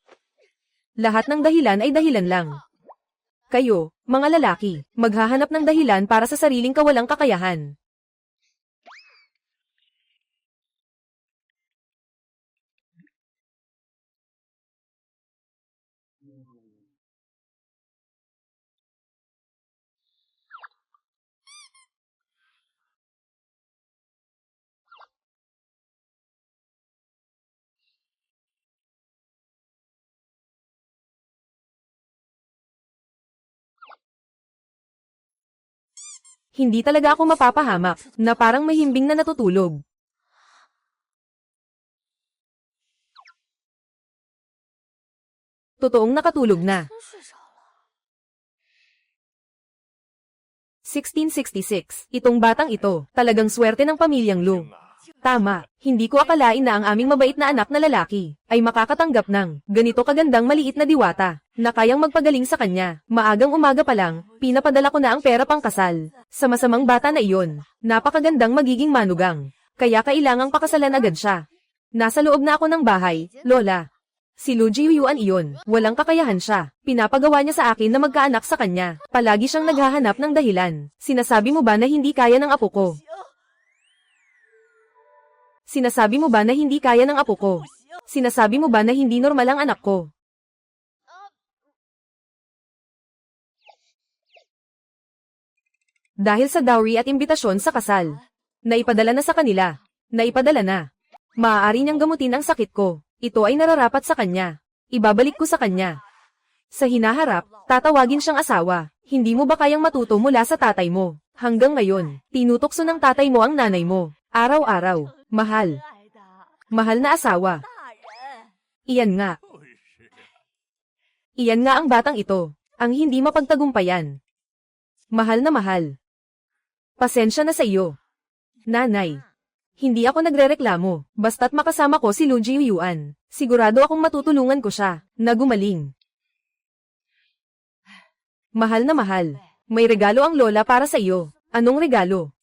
Lahat ng dahilan ay dahilan lang. Kayo, mga lalaki, maghahanap ng dahilan para sa sariling kawalang kakayahan. Hindi talaga ako mapapahamak, na parang mahimbing na natutulog. Totoong nakatulog na. 1666, itong batang ito, talagang swerte ng pamilyang Lu. Tama, hindi ko akalain na ang aming mabait na anak na lalaki, ay makakatanggap ng ganito kagandang maliit na diwata, na kayang magpagaling sa kanya. Maagang umaga pa lang, pinapadala ko na ang pera pang kasal. Sa masamang bata na iyon, napakagandang magiging manugang. Kaya kailangang pakasalan agad siya. Nasa loob na ako ng bahay, Lola. Si Lu Jiuyuan iyon, walang kakayahan siya. Pinapagawa niya sa akin na magkaanak sa kanya. Palagi siyang naghahanap ng dahilan. Sinasabi mo ba na hindi kaya ng apo ko? Sinasabi mo ba na hindi kaya ng apo ko? Sinasabi mo ba na hindi normal ang anak ko? Dahil sa dowry at imbitasyon sa kasal. Naipadala na sa kanila. Naipadala na. Maaari niyang gamutin ang sakit ko. Ito ay nararapat sa kanya. Ibabalik ko sa kanya. Sa hinaharap, tatawagin siyang asawa. Hindi mo ba kayang matuto mula sa tatay mo? Hanggang ngayon, tinutokso ng tatay mo ang nanay mo. Araw-araw. Mahal. Mahal na asawa. Iyan nga. Iyan nga ang batang ito. Ang hindi mapagtagumpayan. Mahal na mahal. Pasensya na sa iyo. Nanay. Hindi ako nagrereklamo, basta't makasama ko si Lu Jiuyuan. Sigurado akong matutulungan ko siya, na gumaling. Mahal na mahal. May regalo ang lola para sa iyo. Anong regalo?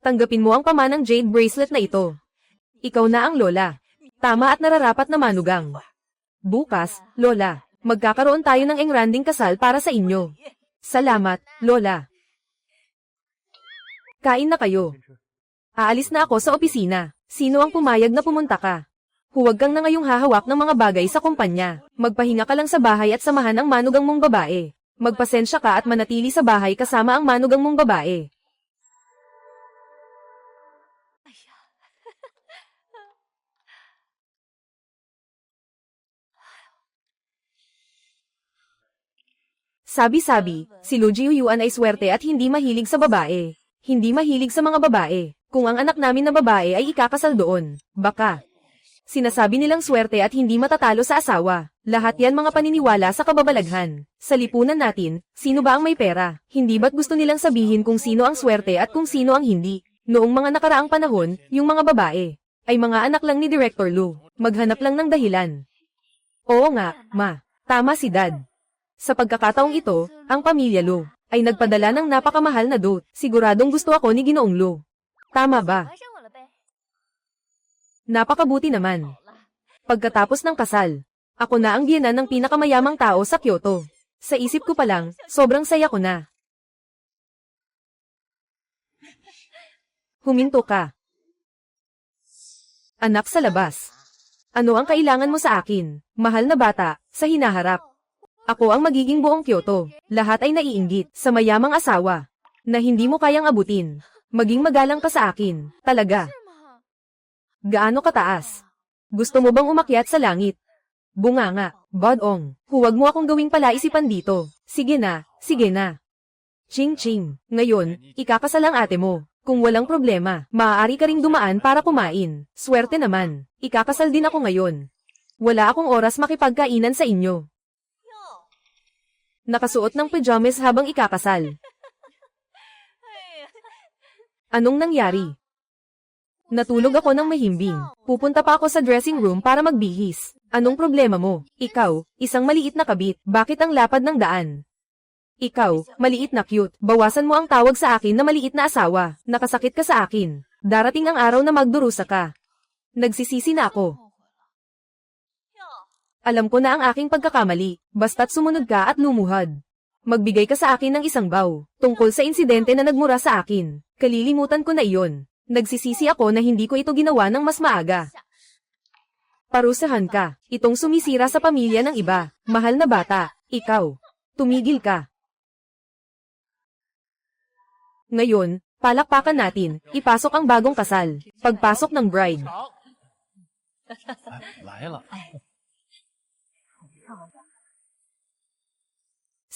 Tanggapin mo ang pamanang jade bracelet na ito. Ikaw na ang lola. Tama at nararapat na manugang. Bukas, lola, magkakaroon tayo ng engranding kasal para sa inyo. Salamat, lola. Kain na kayo. Aalis na ako sa opisina. Sino ang pumayag na pumunta ka? Huwag kang na ngayong hahawak ng mga bagay sa kumpanya. Magpahinga ka lang sa bahay at samahan ang manugang mong babae. Magpasensya ka at manatili sa bahay kasama ang manugang mong babae. Sabi-sabi, si Lu Jiuyuan ay swerte at hindi mahilig sa babae. Hindi mahilig sa mga babae. Kung ang anak namin na babae ay ikakasal doon, baka. Sinasabi nilang swerte at hindi matatalo sa asawa. Lahat yan mga paniniwala sa kababalaghan. Sa lipunan natin, sino ba ang may pera? Hindi ba't gusto nilang sabihin kung sino ang swerte at kung sino ang hindi? Noong mga nakaraang panahon, yung mga babae ay mga anak lang ni Director Lu. Maghanap lang ng dahilan. Oo nga, ma. Tama si Dad. Sa pagkakataong ito, ang pamilya Lu ay nagpadala ng napakamahal na dote. Siguradong gusto ako ni Ginoong Lu. Tama ba? Napakabuti naman. Pagkatapos ng kasal, ako na ang biyenan ng pinakamayamang tao sa Kyoto. Sa isip ko pa lang, sobrang saya ko na. Huminto ka. Anak sa labas. Ano ang kailangan mo sa akin, mahal na bata, sa hinaharap? Ako ang magiging buong Kyoto. Lahat ay naiinggit sa mayamang asawa na hindi mo kayang abutin. Maging magalang ka sa akin, talaga. Gaano kataas? Gusto mo bang umakyat sa langit? Bunganga, Bodong, huwag mo akong gawing palaisipan dito. Sige na, sige na. Ching-ching, ngayon, ikakasal ang ate mo. Kung walang problema, maaari ka ring dumaan para kumain. Swerte naman, ikakasal din ako ngayon. Wala akong oras makipagkainan sa inyo. Nakasuot ng pajamas habang ikakasal. Anong nangyari? Natulog ako ng mahimbing. Pupunta pa ako sa dressing room para magbihis. Anong problema mo? Ikaw, isang maliit na kabit. Bakit ang lapad ng daan? Ikaw, maliit na cute. Bawasan mo ang tawag sa akin na maliit na asawa. Nakasakit ka sa akin. Darating ang araw na magdurusa ka. Nagsisisi na ako. Alam ko na ang aking pagkakamali, basta't sumunod ka at lumuhad. Magbigay ka sa akin ng isang baw, tungkol sa insidente na nagmura sa akin. Kalilimutan ko na iyon. Nagsisisi ako na hindi ko ito ginawa ng mas maaga. Parusahan ka, itong sumisira sa pamilya ng iba. Mahal na bata, ikaw. Tumigil ka. Ngayon, palakpakan natin, ipasok ang bagong kasal. Pagpasok ng bride.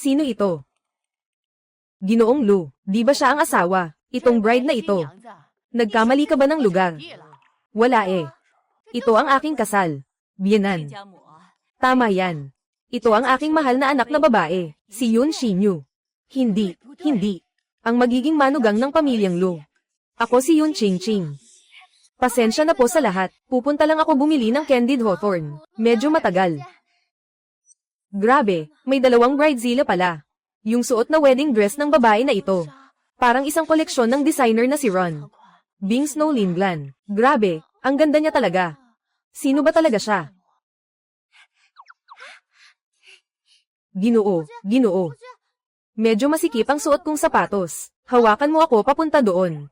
Sino ito? Ginoong Lu, di ba siya ang asawa? Itong bride na ito. Nagkamali ka ba ng lugar? Wala eh. Ito ang aking kasal. Biyenan. Tama yan. Ito ang aking mahal na anak na babae, si Yun Shinyu. Hindi, hindi. Ang magiging manugang ng pamilyang Lu. Ako si Yun Ching-ching. Pasensya na po sa lahat. Pupunta lang ako bumili ng candied hawthorn. Medyo matagal. Grabe, may dalawang bridezilla pala. Yung suot na wedding dress ng babae na ito. Parang isang koleksyon ng designer na si Ron. Bing Snow Linglan. Grabe, ang ganda niya talaga. Sino ba talaga siya? Ginoo, Ginoo. Medyo masikip ang suot kong sapatos. Hawakan mo ako papunta doon.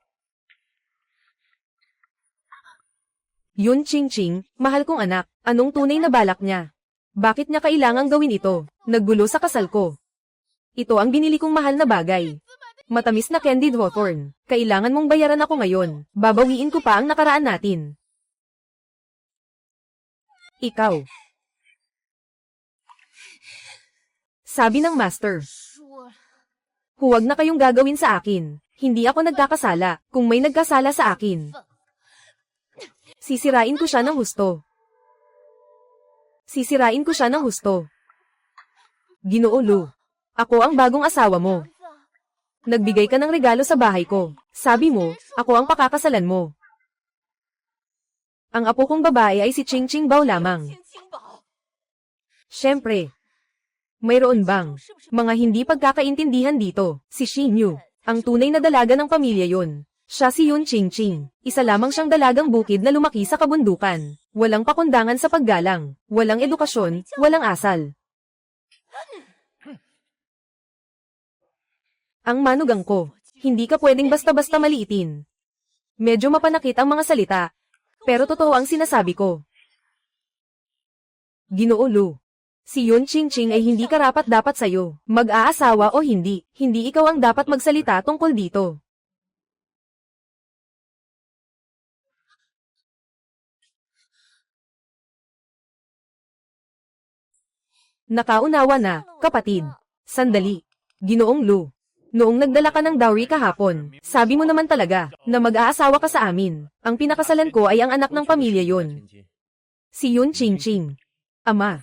Yun Ching-ching, mahal kong anak, anong tunay na balak niya? Bakit niya kailangang gawin ito? Naggulo sa kasal ko. Ito ang binili kong mahal na bagay. Matamis na candied hawthorn. Kailangan mong bayaran ako ngayon. Babawiin ko pa ang nakaraan natin. Ikaw. Sabi ng master. Huwag na kayong gagawin sa akin. Hindi ako nagkakasala. Kung may nagkasala sa akin, sisirain ko siya ng husto. Sisirain ko siya ng husto. Ginoo Lu, ako ang bagong asawa mo. Nagbigay ka ng regalo sa bahay ko. Sabi mo, ako ang pakakasalan mo. Ang apo kong babae ay si Ching Ching Bao lamang. Siyempre. Mayroon bang mga hindi pagkakaintindihan dito? Si Xin Yu, ang tunay na dalaga ng pamilya yon. Siya si Yun Ching Ching. Isa lamang siyang dalagang bukid na lumaki sa kabundukan. Walang pakundangan sa paggalang. Walang edukasyon, walang asal. Ang manugang ko. Hindi ka pwedeng basta-basta maliitin. Medyo mapanakit ang mga salita. Pero totoo ang sinasabi ko. Ginoo Lu. Si Yun Ching Ching ay hindi karapat-dapat sa'yo. Mag-aasawa o hindi, hindi ikaw ang dapat magsalita tungkol dito. Nakaunawa na, kapatid. Sandali. Ginoong Lu. Noong nagdala ka ng dowry kahapon, sabi mo naman talaga, na mag-aasawa ka sa amin. Ang pinakasalan ko ay ang anak ng pamilya yon. Si Yun Ching Ching. Ama.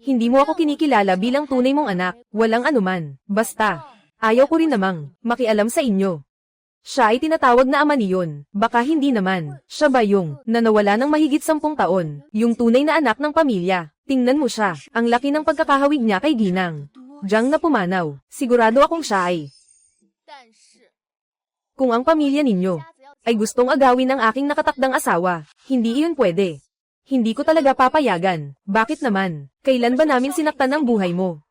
Hindi mo ako kinikilala bilang tunay mong anak, walang anuman. Basta, ayaw ko rin namang makialam sa inyo. Siya ay tinatawag na ama niyon. Baka hindi naman. Siya ba yung na nawala ng mahigit 10 taon? Yung tunay na anak ng pamilya. Tingnan mo siya. Ang laki ng pagkakahawig niya kay Ginang. Diyang na pumanaw. Sigurado akong siya ay. Kung ang pamilya ninyo ay gustong agawin ng aking nakatakdang asawa, hindi iyon pwede. Hindi ko talaga papayagan. Bakit naman? Kailan ba namin sinaktan ang buhay mo?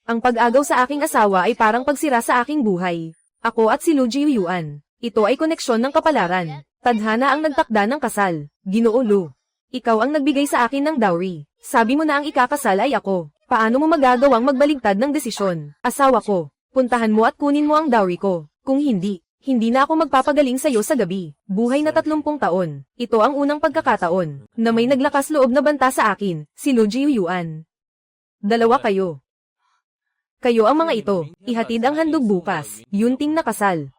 Ang pag-agaw sa aking asawa ay parang pagsira sa aking buhay. Ako at si Lu Jiuyuan. Ito ay koneksyon ng kapalaran. Tadhana ang nagtakda ng kasal. Ginoo Lu. Ikaw ang nagbigay sa akin ng dowry. Sabi mo na ang ikakasal ay ako. Paano mo magagawang magbaligtad ng desisyon? Asawa ko. Puntahan mo at kunin mo ang dowry ko. Kung hindi, hindi na ako magpapagaling sa'yo sa gabi. Buhay na 30 taon. Ito ang unang pagkakataon na may naglakas loob na banta sa akin, si Lu Jiuyuan. Dalawa kayo. Kayo ang mga ito, ihatid ang handog bukas, Yunting na kasal.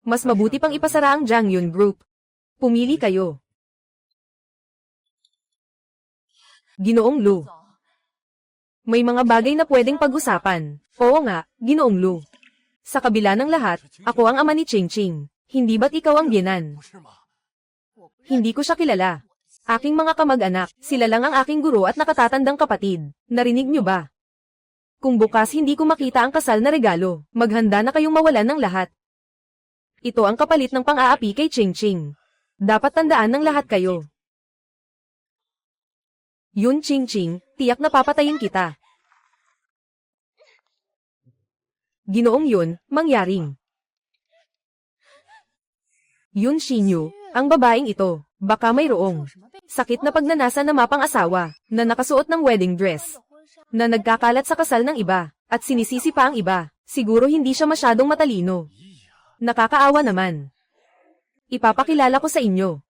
Mas mabuti pang ipasara ang Jangyun Group. Pumili kayo. Ginoong Lu. May mga bagay na pwedeng pag-usapan. Oo nga, Ginoong Lu. Sa kabila ng lahat, ako ang ama ni Ching Ching. Hindi ba't ikaw ang biyenan? Hindi ko siya kilala. Aking mga kamag-anak, sila lang ang aking guro at nakatatandang kapatid. Narinig niyo ba? Kung bukas hindi ko makita ang kasal na regalo, maghanda na kayong mawalan ng lahat. Ito ang kapalit ng pang-aapi kay Ching Ching. Dapat tandaan ng lahat kayo. Yun Ching Ching, tiyak na papatayin kita. Ginoong Yun, mangyaring. Yun Shinyu, ang babaeng ito, baka mayroong sakit na pagnanasa na mapang-asawa, na nakasuot ng wedding dress, na nagkakalat sa kasal ng iba, at sinisisi pa ang iba. Siguro hindi siya masyadong matalino. Nakakaawa naman. Ipapakilala ko sa inyo.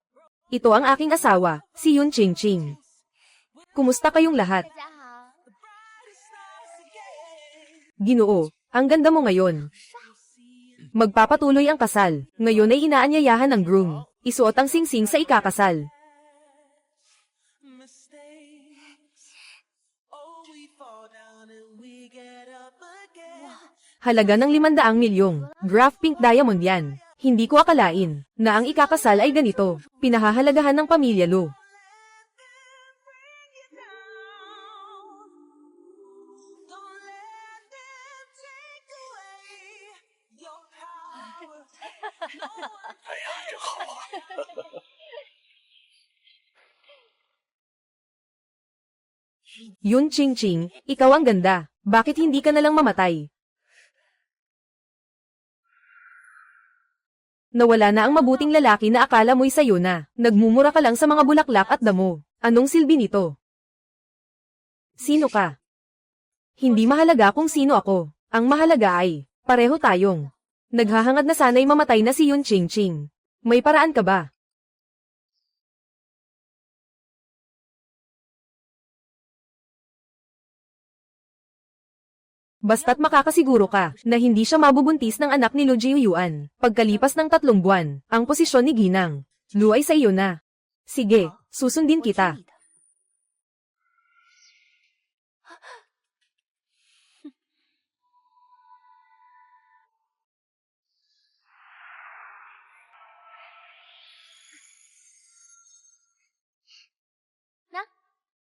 Ito ang aking asawa, si Yun Ching Ching. Kumusta kayong lahat? Ginoo, ang ganda mo ngayon. Magpapatuloy ang kasal. Ngayon ay inaanyayahan ng groom. Isuot ang singsing sa ikakasal. Halaga ng 500 milyong. Graph pink diamond yan. Hindi ko akalain na ang ikakasal ay ganito. Pinahahalagahan ng pamilya Lu. Yun Ching Ching, ikaw ang ganda. Bakit hindi ka nalang mamatay? Nawala na ang mabuting lalaki na akala mo'y sayo na. Nagmumura ka lang sa mga bulaklak at damo. Anong silbi nito? Sino ka? Hindi mahalaga kung sino ako. Ang mahalaga ay, pareho tayong. Naghahangad na sana'y mamatay na si Yun Ching. May paraan ka ba? Basta't makakasiguro ka na hindi siya mabubuntis ng anak ni Lu Jiuyuan. Pagkalipas ng 3 buwan, ang posisyon ni Ginang Lu ay sa iyo na. Sige, susundin kita.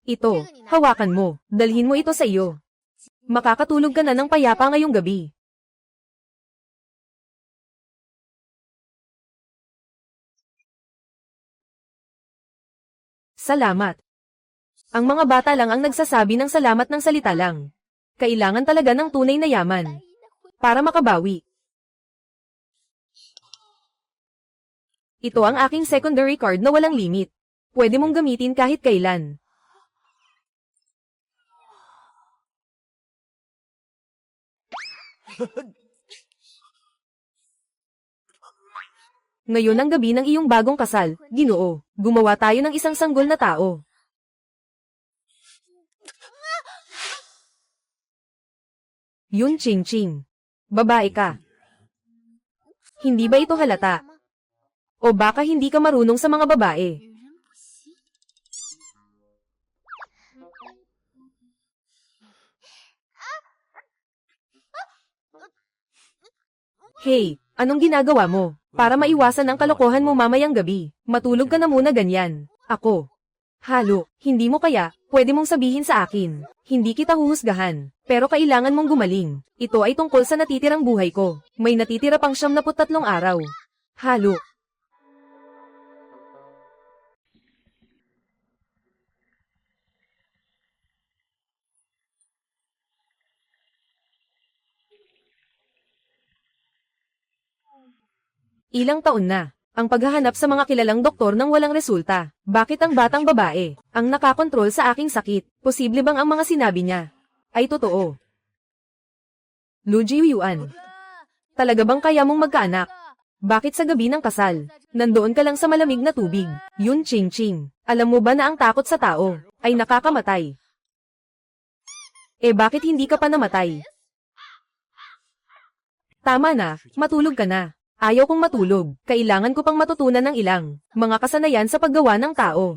Ito, hawakan mo. Dalhin mo ito sa iyo. Makakatulog ka na ng payapa ngayong gabi. Salamat. Ang mga bata lang ang nagsasabi ng salamat ng salita lang. Kailangan talaga ng tunay na yaman. Para makabawi. Ito ang aking secondary card na walang limit. Pwede mong gamitin kahit kailan. Ngayon ang gabi ng iyong bagong kasal, Ginoo. Gumawa tayo ng isang sanggol na tao. Yun Ching. Babae ka. Hindi ba ito halata? O baka hindi ka marunong sa mga babae? Hey, anong ginagawa mo? Para maiwasan ang kalokohan mo mamayang gabi, matulog ka na muna ganyan. Ako. Halo, hindi mo kaya, pwede mong sabihin sa akin. Hindi kita huhusgahan, pero kailangan mong gumaling. Ito ay tungkol sa natitirang buhay ko. May natitira pang 73 araw. Halo. Ilang taon na ang paghahanap sa mga kilalang doktor nang walang resulta. Bakit ang batang babae ang nakakontrol sa aking sakit? Posible bang ang mga sinabi niya ay totoo? Lu Jiuyuan, talaga bang kaya mong magkaanak? Bakit sa gabi ng kasal, nandoon ka lang sa malamig na tubig? Yun Ching, alam mo ba na ang takot sa tao ay nakakamatay? Bakit hindi ka pa namatay? Tama na, matulog ka na. Ayaw kong matulog. Kailangan ko pang matutunan ng ilang mga kasanayan sa paggawa ng tao.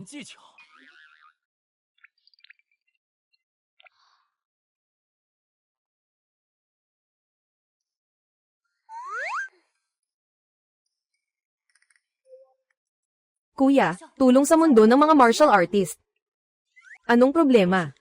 Kuya, tulong sa mundo ng mga martial artist. Anong problema?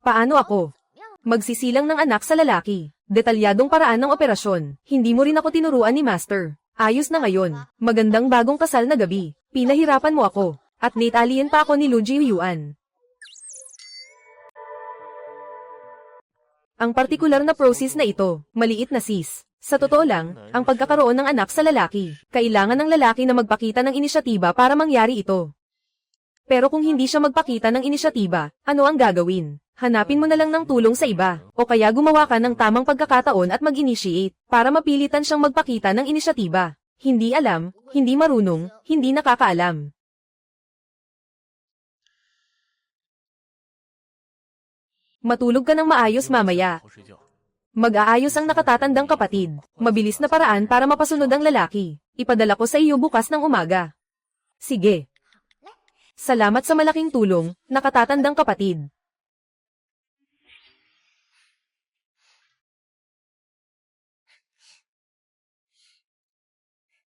Paano ako magsisilang ng anak sa lalaki? Detalyadong paraan ng operasyon. Hindi mo rin ako tinuruan ni Master. Ayos na ngayon. Magandang bagong kasal na gabi. Pinahirapan mo ako. At nate-alien pa ako ni Lu Jiuyuan. Ang partikular na process na ito, maliit na sis. Sa totoo lang, ang pagkakaroon ng anak sa lalaki, kailangan ng lalaki na magpakita ng inisyatiba para mangyari ito. Pero kung hindi siya magpakita ng inisyatiba, ano ang gagawin? Hanapin mo na lang ng tulong sa iba, o kaya gumawa ka ng tamang pagkakataon at mag-initiate, para mapilitan siyang magpakita ng inisyatiba. Hindi alam, hindi marunong, hindi nakakaalam. Matulog ka ng maayos mamaya. Mag-aayos ang nakatatandang kapatid. Mabilis na paraan para mapasunod ang lalaki. Ipadala ko sa iyo bukas ng umaga. Sige. Salamat sa malaking tulong, nakatatandang kapatid.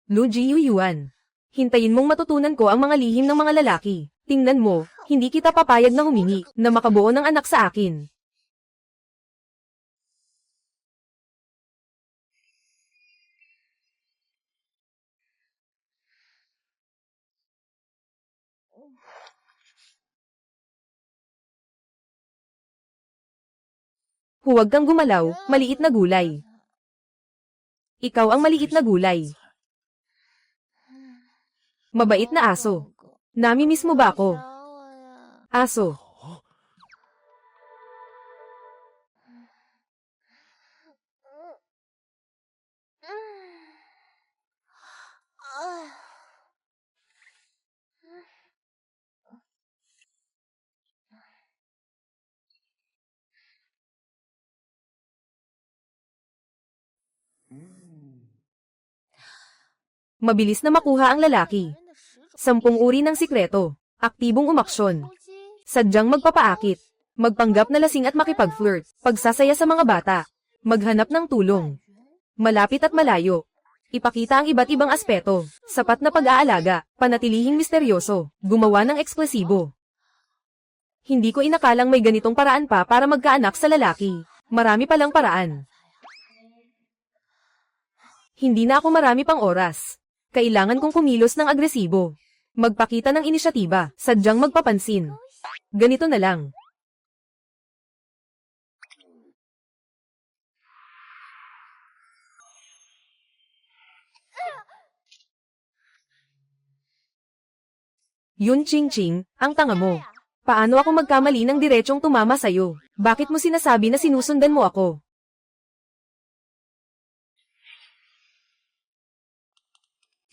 Lu Jiuyuan. Hintayin mong matutunan ko ang mga lihim ng mga lalaki. Tingnan mo, hindi kita papayag na humingi na makabuo ng anak sa akin. Huwag kang gumalaw, maliit na gulay. Ikaw ang maliit na gulay. Mabait na aso. Namimiss mo ba ako? Aso. Mabilis na makuha ang lalaki. 10 uri ng sikreto. Aktibong umaksyon. Sadyang magpapaakit. Magpanggap na lasing at makipag-flirt. Pagsasaya sa mga bata. Maghanap ng tulong. Malapit at malayo. Ipakita ang iba't ibang aspeto. Sapat na pag-aalaga. Panatilihing misteryoso. Gumawa ng eksplosibo. Hindi ko inakalang may ganitong paraan pa para magkaanak sa lalaki. Marami palang paraan. Hindi na ako marami pang oras. Kailangan kong kumilos ng agresibo. Magpakita ng inisyatiba, sadyang magpapansin. Ganito na lang. Yun Ching Ching, ang tanga mo. Paano ako magkamali ng diretsong tumama sa'yo? Bakit mo sinasabi na sinusundan mo ako?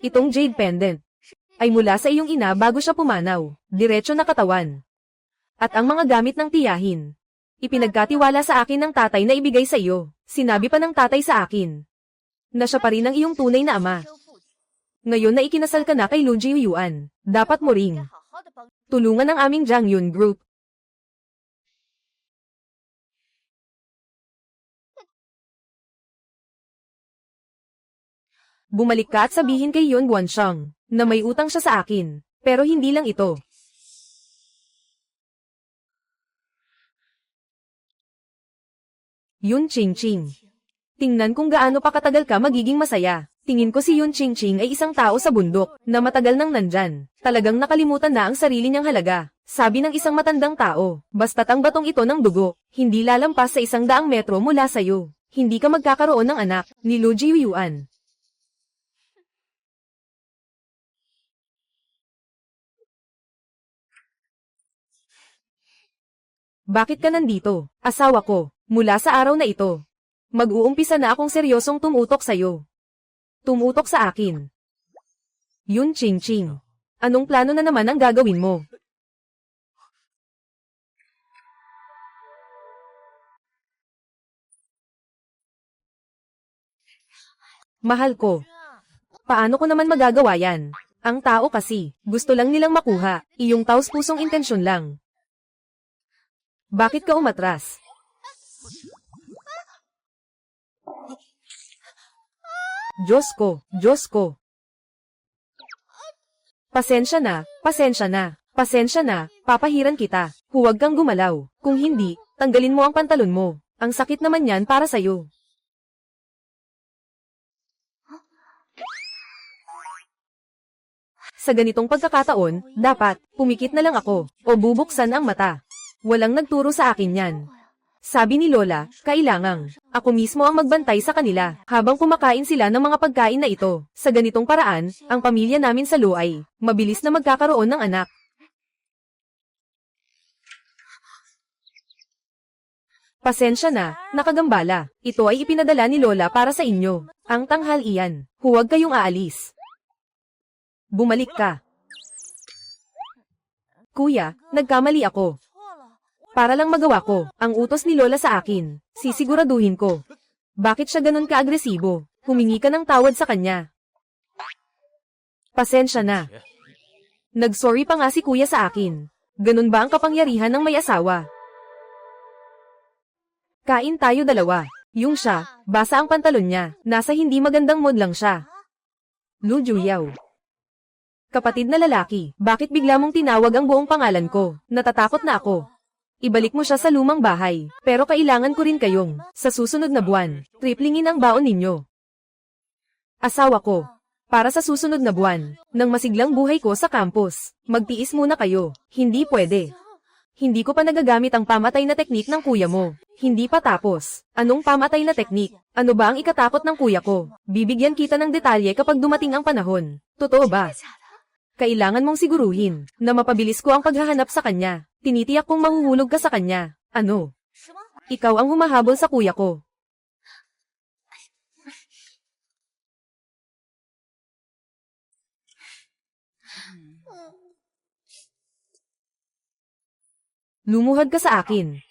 Itong jade pendant ay mula sa iyong ina bago siya pumanaw, diretso na katawan. At ang mga gamit ng tiyahin, ipinagkatiwala sa akin ng tatay na ibigay sa iyo. Sinabi pa ng tatay sa akin na siya pa rin ang iyong tunay na ama. Ngayon na ikinasal ka na kay Lu Jiuyuan, dapat mo ring tulungan ang aming Jangyun Group. Bumalik ka at sabihin kay Yun Guansheng na may utang siya sa akin, pero hindi lang ito. Yun Ching Ching. Tingnan kung gaano pa katagal ka magiging masaya. Tingin ko si Yun Ching Ching ay isang tao sa bundok na matagal nang nandyan. Talagang nakalimutan na ang sarili niyang halaga. Sabi ng isang matandang tao, basta't ang batong ito ng dugo, hindi lalampas sa 100 metro mula sa'yo. Hindi ka magkakaroon ng anak, ni Lu Jiuyuan. Bakit ka nandito? Asawa ko, mula sa araw na ito. Mag-uumpisa na akong seryosong tumutok sa'yo. Tumutok sa akin. Yun Ching Ching. Anong plano na naman ang gagawin mo? Mahal ko. Paano ko naman magagawa yan? Ang tao kasi, gusto lang nilang makuha, iyong taos-pusong intensyon lang. Bakit ka umatras? Diyos ko, Diyos ko. Pasensya na, pasensya na, pasensya na, papahiran kita. Huwag kang gumalaw. Kung hindi, tanggalin mo ang pantalon mo. Ang sakit naman yan para sa'yo. Sa ganitong pagkakataon, dapat, pumikit na lang ako, o bubuksan ang mata. Walang nagturo sa akin yan. Sabi ni Lola, kailangang, ako mismo ang magbantay sa kanila, habang kumakain sila ng mga pagkain na ito. Sa ganitong paraan, ang pamilya namin sa Lu ay, mabilis na magkakaroon ng anak. Pasensya na, nakagambala. Ito ay ipinadala ni Lola para sa inyo. Ang tanghalian. Huwag kayong aalis. Bumalik ka. Kuya, nagkamali ako. Para lang magawa ko, ang utos ni Lola sa akin, sisiguraduhin ko. Bakit siya ganun ka-agresibo? Humingi ka ng tawad sa kanya. Pasensya na. Nag-sorry pa nga si kuya sa akin. Ganun ba ang kapangyarihan ng may asawa? Kain tayo dalawa. Yung siya, basa ang pantalon niya, nasa hindi magandang mood lang siya. Lu Juyao. Kapatid na lalaki, bakit bigla mong tinawag ang buong pangalan ko? Natatakot na ako. Ibalik mo siya sa lumang bahay, pero kailangan ko rin kayong, sa susunod na buwan, triplingin ang baon ninyo. Asawa ko, para sa susunod na buwan, ng masiglang buhay ko sa campus, magtiis muna kayo, hindi pwede. Hindi ko pa nagagamit ang pamatay na teknik ng kuya mo. Hindi pa tapos. Anong pamatay na teknik? Ano ba ang ikatakot ng kuya ko? Bibigyan kita ng detalye kapag dumating ang panahon. Totoo ba? Kailangan mong siguruhin na mapabilis ko ang paghahanap sa kanya. Tinitiyak kong mahuhulog ka sa kanya. Ano? Ikaw ang humahabol sa kuya ko. Lumuhad ka sa akin.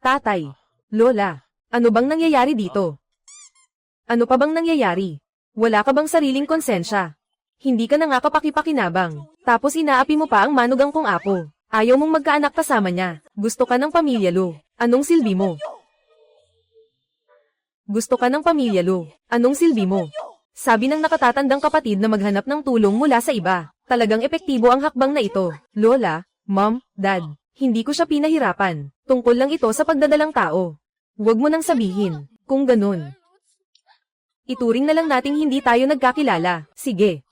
Tatay, Lola, ano bang nangyayari dito? Ano pa bang nangyayari? Wala ka bang sariling konsensya? Hindi ka na nga kapaki-pakinabang. Tapos inaapi mo pa ang manugang kong apo. Ayaw mong magkaanak kasama niya. Gusto ka ng pamilya, Lo. Anong silbi mo? Gusto ka ng pamilya, Lo. Anong silbi mo? Sabi ng nakatatandang kapatid na maghanap ng tulong mula sa iba. Talagang epektibo ang hakbang na ito. Lola, Mom, Dad, hindi ko siya pinahirapan. Tungkol lang ito sa pagdadalang tao. Huwag mo nang sabihin. Kung ganun, ituring na lang nating hindi tayo nagkakilala. Sige.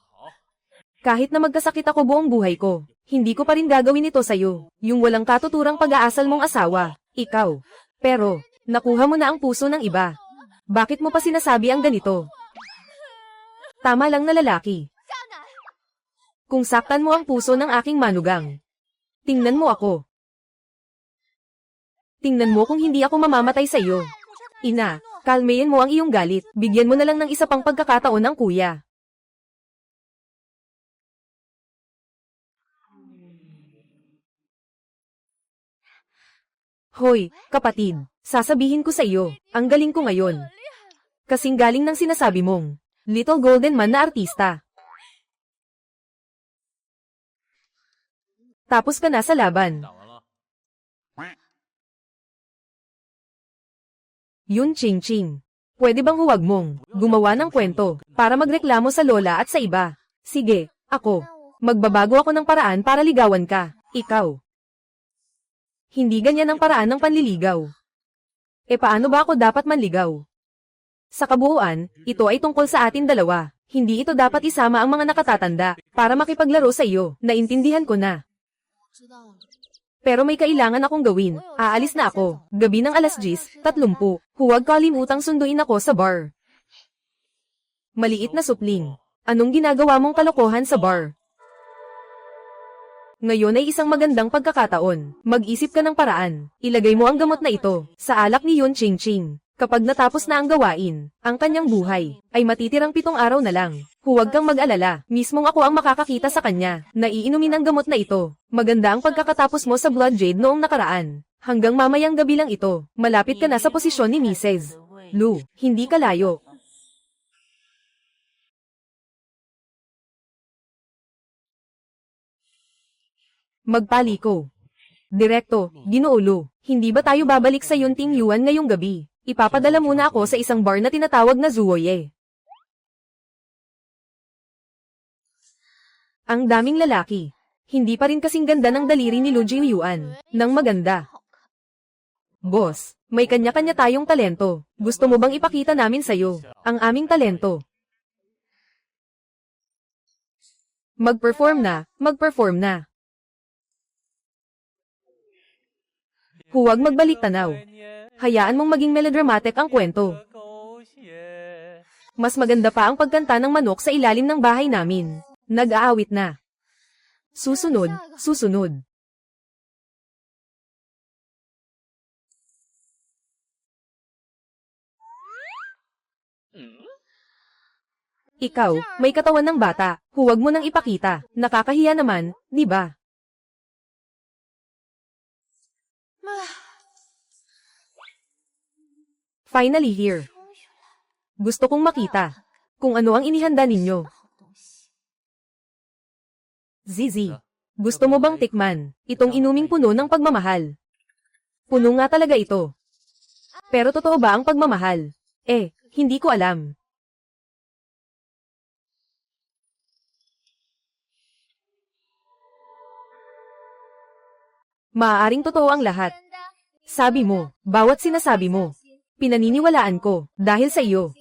Kahit na magkasakit ako buong buhay ko, hindi ko pa rin gagawin ito sa'yo. Yung walang katuturang pag-aasal mong asawa. Ikaw. Pero, nakuha mo na ang puso ng iba. Bakit mo pa sinasabi ang ganito? Tama lang na lalaki. Kung saktan mo ang puso ng aking manugang. Tingnan mo ako. Tingnan mo kung hindi ako mamamatay sa iyo. Ina, kalmayin mo ang iyong galit. Bigyan mo na lang ng isa pang pagkakataon ang kuya. Hoy, kapatid, sasabihin ko sa iyo, ang galing ko ngayon. Kasing galing ng sinasabi mong, Little Golden Man na artista. Tapos ka na sa laban. Yun Ching Ching. Pwede bang huwag mong gumawa ng kwento para magreklamo sa lola at sa iba? Sige, ako. Magbabago ako ng paraan para ligawan ka. Ikaw. Hindi ganyan ang paraan ng panliligaw. E paano ba ako dapat manligaw? Sa kabuuan, ito ay tungkol sa atin dalawa. Hindi ito dapat isama ang mga nakatatanda para makipaglaro sa iyo. Naintindihan ko na. Pero may kailangan akong gawin. Aalis na ako. Gabi ng 10:30. Huwag kalimutang sunduin ako sa bar. Maliit na supling. Anong ginagawa mong kalokohan sa bar? Ngayon ay isang magandang pagkakataon. Mag-isip ka ng paraan. Ilagay mo ang gamot na ito sa alak ni Yun Ching Ching. Kapag natapos na ang gawain, ang kanyang buhay ay matitirang 7 araw na lang. Huwag kang mag-alala, mismong ako ang makakakita sa kanya. Naiinumin ang gamot na ito. Maganda ang pagkakatapos mo sa Blood Jade noong nakaraan. Hanggang mamayang gabi lang ito, malapit ka na sa posisyon ni Mrs. Lu, hindi ka layo. Magpaliko. Direkto, Ginoo Lu, hindi ba tayo babalik sa Yunting Yuan ngayong gabi? Ipapadala muna ako sa isang bar na tinatawag na Zuoye. Ang daming lalaki. Hindi pa rin kasing ganda ng daliri ni Lu Jiuyuan. Nang maganda. Boss, may kanya-kanya tayong talento. Gusto mo bang ipakita namin sa'yo ang aming talento? Mag-perform na, mag-perform na. Huwag magbalik tanaw. Hayaan mong maging melodramatic ang kwento. Mas maganda pa ang pagkanta ng manok sa ilalim ng bahay namin. Nag-aawit na. Susunod, susunod. Ikaw, may katawan ng bata. Huwag mo nang ipakita. Nakakahiya naman, di ba? Finally here. Gusto kong makita kung ano ang inihanda ninyo. Zizi, gusto mo bang tikman itong inuming puno ng pagmamahal? Puno nga talaga ito. Pero totoo ba ang pagmamahal? Hindi ko alam. Maaaring totoo ang lahat. Sabi mo, bawat sinasabi mo, pinaniniwalaan ko, dahil sa iyo.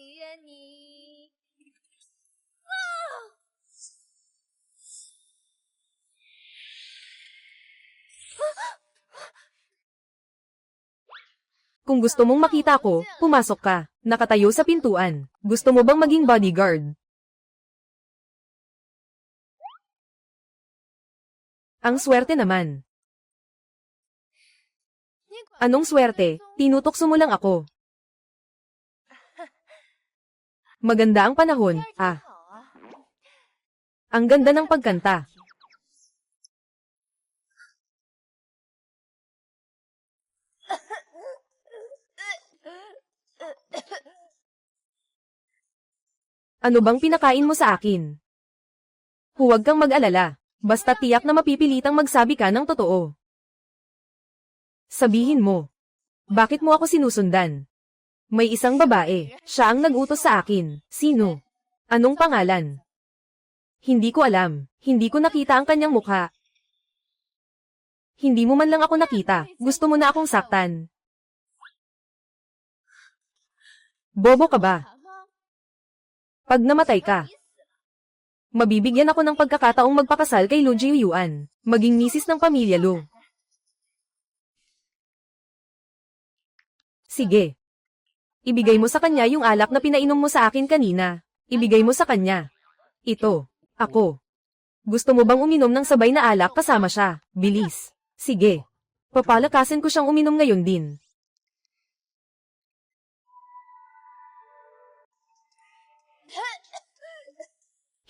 Kung gusto mong makita ko, pumasok ka. Nakatayo sa pintuan. Gusto mo bang maging bodyguard? Ang swerte naman. Anong swerte? Tinutokso mo lang ako. Maganda ang panahon, Ang ganda ng pagkanta. Ano bang pinakain mo sa akin? Huwag kang mag-alala. Basta tiyak na mapipilitang magsabi ka ng totoo. Sabihin mo. Bakit mo ako sinusundan? May isang babae. Siya ang nag-utos sa akin. Sino? Anong pangalan? Hindi ko alam. Hindi ko nakita ang kanyang mukha. Hindi mo man lang ako nakita. Gusto mo na akong saktan. Bobo ka ba? Pag namatay ka, mabibigyan ako ng pagkakataong magpakasal kay Lu Jiuyuan, maging misis ng pamilya Lu. Sige. Ibigay mo sa kanya yung alak na pinainom mo sa akin kanina. Ibigay mo sa kanya. Ito. Ako. Gusto mo bang uminom ng sabay na alak kasama siya? Bilis. Sige. Papalakasin ko siyang uminom ngayon din.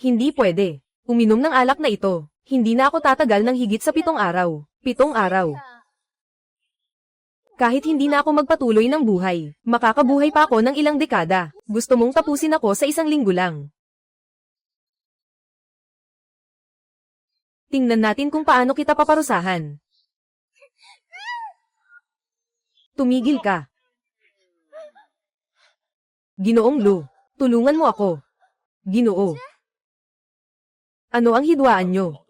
Hindi pwede. Uminom ng alak na ito. Hindi na ako tatagal ng higit sa 7 araw. 7 araw. Kahit hindi na ako magpatuloy ng buhay, makakabuhay pa ako ng ilang dekada. Gusto mong tapusin ako sa 1 linggo lang. Tingnan natin kung paano kita paparusahan. Tumigil ka. Ginoong Lu, tulungan mo ako. Ginoo. Ano ang hidwaan nyo?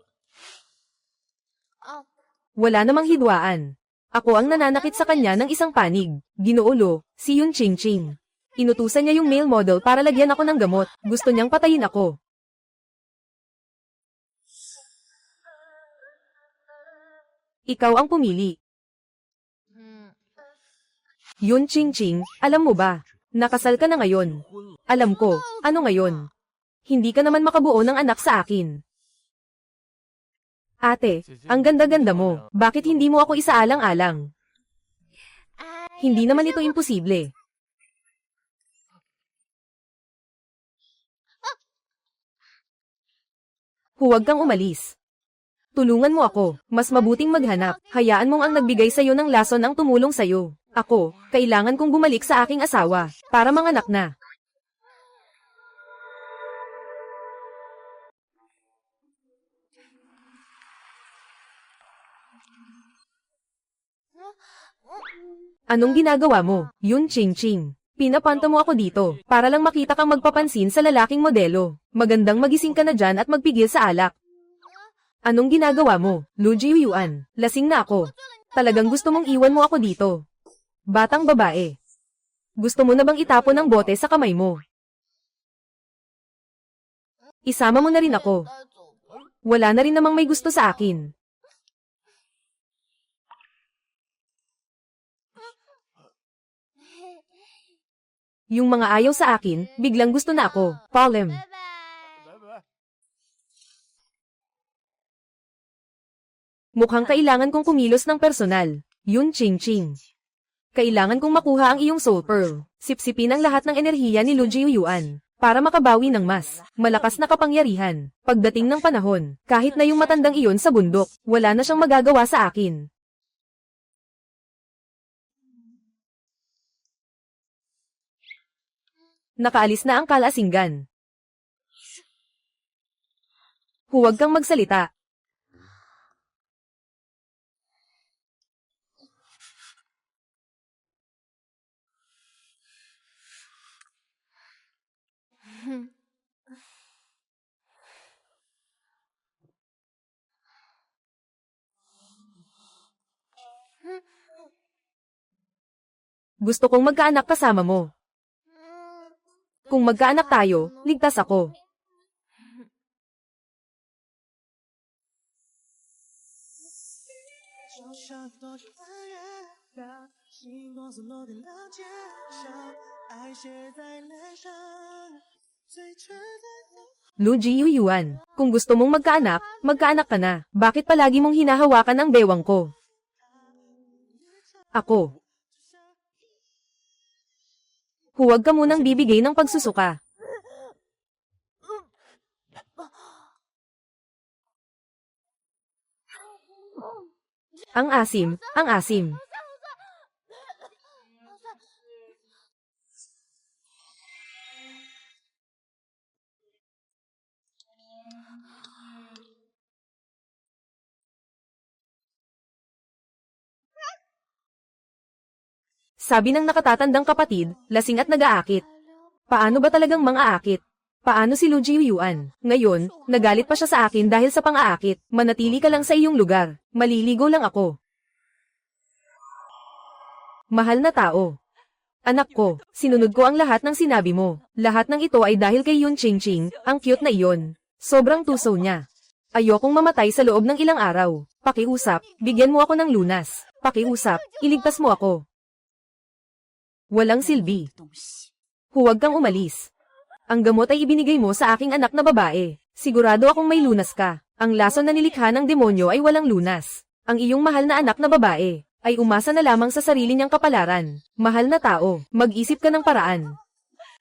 Wala namang hidwaan. Ako ang nananakit sa kanya ng isang panig. Ginoo Lu, si Yun Ching Ching. Inutusan niya yung male model para lagyan ako ng gamot. Gusto niyang patayin ako. Ikaw ang pumili. Yun Ching Ching, alam mo ba? Nakasal ka na ngayon. Alam ko, ano ngayon? Hindi ka naman makabuo ng anak sa akin. Ate, ang ganda-ganda mo. Bakit hindi mo ako isaalang-alang? Hindi naman ito imposible. Huwag kang umalis. Tulungan mo ako. Mas mabuting maghanap. Hayaan mong ang nagbigay sa'yo ng lason ang tumulong sa'yo. Ako, kailangan kong bumalik sa aking asawa, para manganak na. Anong ginagawa mo, Yun Ching Ching? Pinapanta mo ako dito, para lang makita kang magpapansin sa lalaking modelo. Magandang magising ka na dyan at magpigil sa alak. Anong ginagawa mo, Lu Jiuyuan? Lasing na ako. Talagang gusto mong iwan mo ako dito. Batang babae. Gusto mo na bang itapon ang bote sa kamay mo? Isama mo na rin ako. Wala na rin namang may gusto sa akin. Yung mga ayaw sa akin, biglang gusto na ako. Palem. Mukhang kailangan kong kumilos ng personal. Yun Ching Ching. Kailangan kong makuha ang iyong soul pearl. Sipsipin ang lahat ng enerhiya ni Lu Jiuyuan para makabawi ng mas malakas na kapangyarihan. Pagdating ng panahon, kahit na yung matandang iyon sa bundok, wala na siyang magagawa sa akin. Nakaalis na ang kalasinggan. Huwag kang magsalita. Gusto kong magkaanak kasama mo. Kung magkaanak tayo, ligtas ako. Lu Jiuyuan, kung gusto mong magkaanak, magkaanak ka na. Bakit palagi mong hinahawakan ang bewang ko? Ako. Huwag ka munang bibigay ng pagsusuka. Ang asim, ang asim. Sabi ng nakatatandang kapatid, lasing at nag-aakit. Paano ba talagang mang-aakit? Paano si Lu Jiuyuan? Ngayon, nagalit pa siya sa akin dahil sa pang-aakit. Manatili ka lang sa iyong lugar. Maliligo lang ako. Mahal na tao. Anak ko, sinunod ko ang lahat ng sinabi mo. Lahat ng ito ay dahil kay Yun Ching, ang cute na iyon. Sobrang tuso niya. Ayokong mamatay sa loob ng ilang araw. Pakiusap, bigyan mo ako ng lunas. Pakiusap, iligtas mo ako. Walang silbi. Huwag kang umalis. Ang gamot ay ibinigay mo sa aking anak na babae. Sigurado akong may lunas ka. Ang lason na nilikha ng demonyo ay walang lunas. Ang iyong mahal na anak na babae ay umasa na lamang sa sarili niyang kapalaran. Mahal na tao, mag-isip ka ng paraan.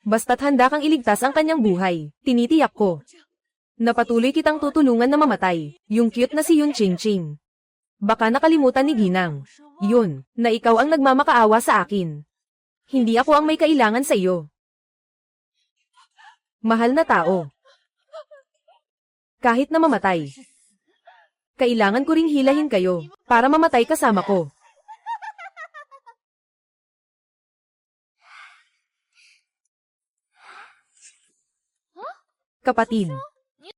Basta't handa kang iligtas ang kanyang buhay, tinitiyak ko. Napatuloy kitang tutulungan na mamatay, yung cute na si Yun Ching. Baka nakalimutan ni Ginang. Yun, na ikaw ang nagmamakaawa sa akin. Hindi ako ang may kailangan sa iyo. Mahal na tao. Kahit na mamatay. Kailangan ko ring hilahin kayo, para mamatay kasama ko. Kapatid,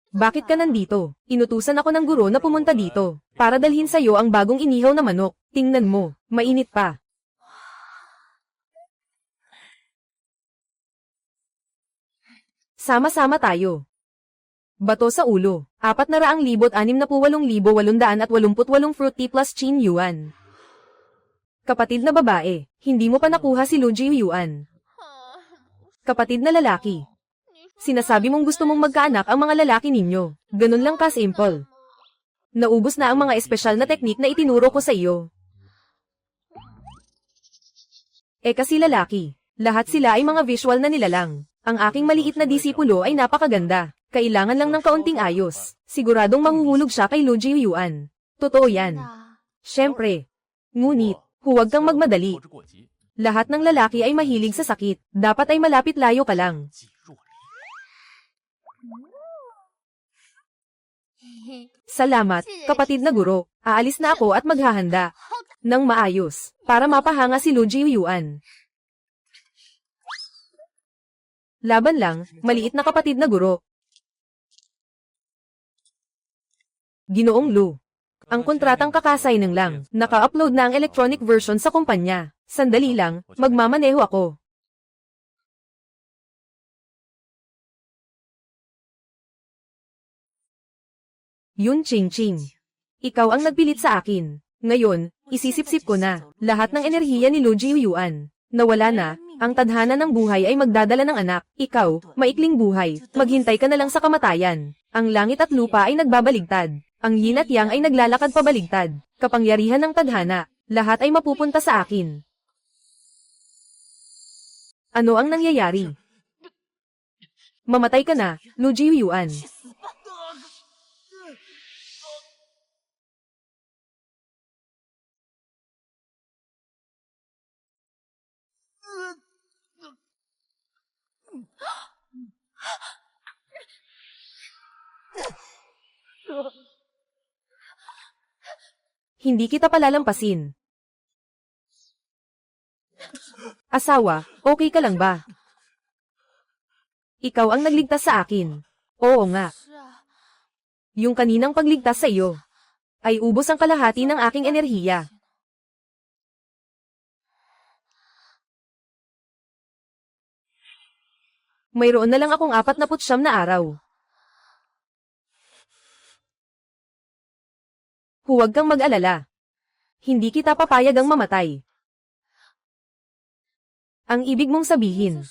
bakit ka nandito? Inutusan ako ng guro na pumunta dito, para dalhin sa'yo ang bagong inihaw na manok. Tingnan mo, mainit pa. Sama-sama tayo. Bato sa ulo, 468,888 fruity plus Chin Yuan. Kapatid na babae, hindi mo pa nakuha si Lu Jiuyuan. Kapatid na lalaki. Sinasabi mong gusto mong magkaanak ang mga lalaki ninyo. Ganun lang ka-simple. Naubos na ang mga espesyal na teknik na itinuro ko sa iyo. Kasi lalaki. Lahat sila ay mga visual na nilalang. Ang aking maliit na disipulo ay napakaganda. Kailangan lang ng kaunting ayos. Siguradong mahuhulog siya kay Lu Jiuyuan. Totoo yan. Siyempre. Ngunit, huwag kang magmadali. Lahat ng lalaki ay mahilig sa sakit. Dapat ay malapit layo ka lang. Salamat, kapatid na guro. Aalis na ako at maghahanda ng maayos para mapahanga si Lu Jiuyuan. Laban lang, maliit na kapatid na guro. Ginoong Lu. Ang kontratang kakasigning lang. Naka-upload na ang electronic version sa kumpanya. Sandali lang, magmamaneho ako. Yun Ching. Ikaw ang nagpilit sa akin. Ngayon, isisip-sip ko na. Lahat ng enerhiya ni Lu Jiuyuan. Nawala na, ang tadhana ng buhay ay magdadala ng anak. Ikaw, maikling buhay, maghintay ka na lang sa kamatayan. Ang langit at lupa ay nagbabaligtad. Ang yin at yang ay naglalakad pabaligtad. Kapangyarihan ng tadhana, lahat ay mapupunta sa akin. Ano ang nangyayari? Mamatay ka na, Lu Jiuyuan. Hindi kita palalampasin. Asawa, okay ka lang ba? Ikaw ang nagligtas sa akin. Oo nga. Yung kaninang pagligtas sa iyo, ay ubos ang kalahati ng aking enerhiya. Mayroon na lang akong 49 na araw. Huwag kang mag-alala. Hindi kita papayagang mamatay. Ang ibig mong sabihin,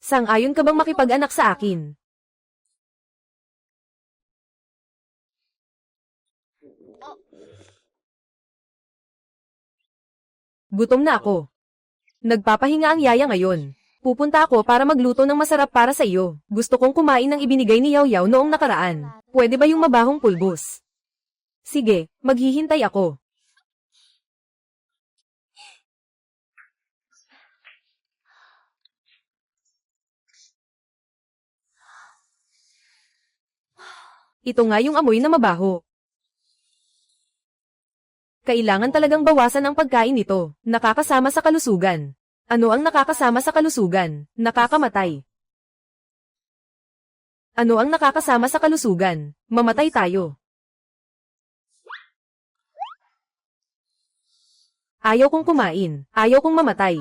sang-ayon ka bang makipag-anak sa akin? Gutom na ako. Nagpapahinga ang yaya ngayon. Pupunta ako para magluto ng masarap para sa iyo. Gusto kong kumain ng ibinigay ni Yaw Yaw noong nakaraan. Pwede ba yung mabahong pulbos? Sige, maghihintay ako. Ito nga yung amoy na mabaho. Kailangan talagang bawasan ang pagkain nito. Nakakasama sa kalusugan. Ano ang nakakasama sa kalusugan? Nakakamatay. Ano ang nakakasama sa kalusugan? Mamatay tayo. Ayaw kong kumain. Ayaw kong mamatay.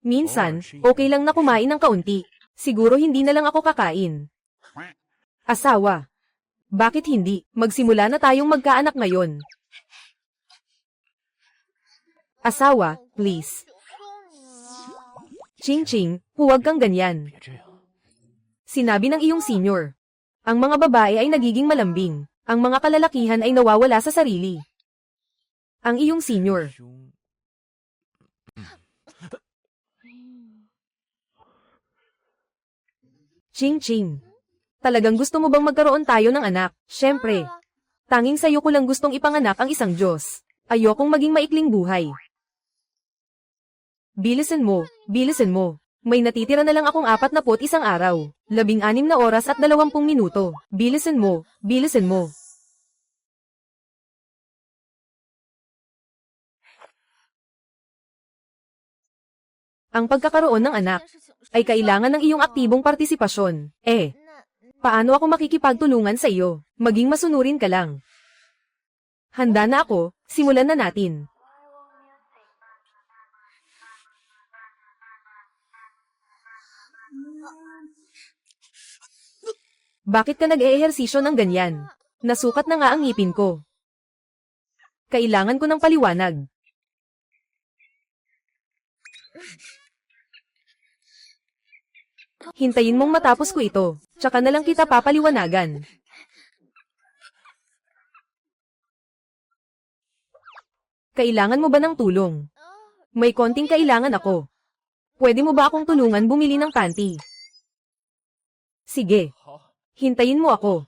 Minsan, okay lang na kumain ng kaunti. Siguro hindi na lang ako kakain. Asawa. Bakit hindi? Magsimula na tayong magkaanak ngayon. Asawa, please. Ching-ching, huwag kang ganyan. Sinabi ng iyong senior. Ang mga babae ay nagiging malambing. Ang mga kalalakihan ay nawawala sa sarili. Ang iyong senior. Ching-ching. Talagang gusto mo bang magkaroon tayo ng anak? Siyempre. Tanging sa'yo ko lang gustong ipanganak ang isang Diyos. Ayokong maging maikling buhay. Bilisan mo, bilisan mo. May natitira na lang akong 41 araw. 16 na oras at 20 minuto. Bilisan mo, bilisan mo. Ang pagkakaroon ng anak ay kailangan ng iyong aktibong partisipasyon. Paano ako makikipagtulungan sa iyo? Maging masunurin ka lang. Handa na ako, simulan na natin. Bakit ka nag-eehersisyo ng ganyan? Nasukat na nga ang ngipin ko. Kailangan ko ng paliwanag. Hintayin mong matapos ko ito, tsaka na lang kita papaliwanagan. Kailangan mo ba ng tulong? May konting kailangan ako. Pwede mo ba akong tulungan bumili ng panty? Sige. Hintayin mo ako.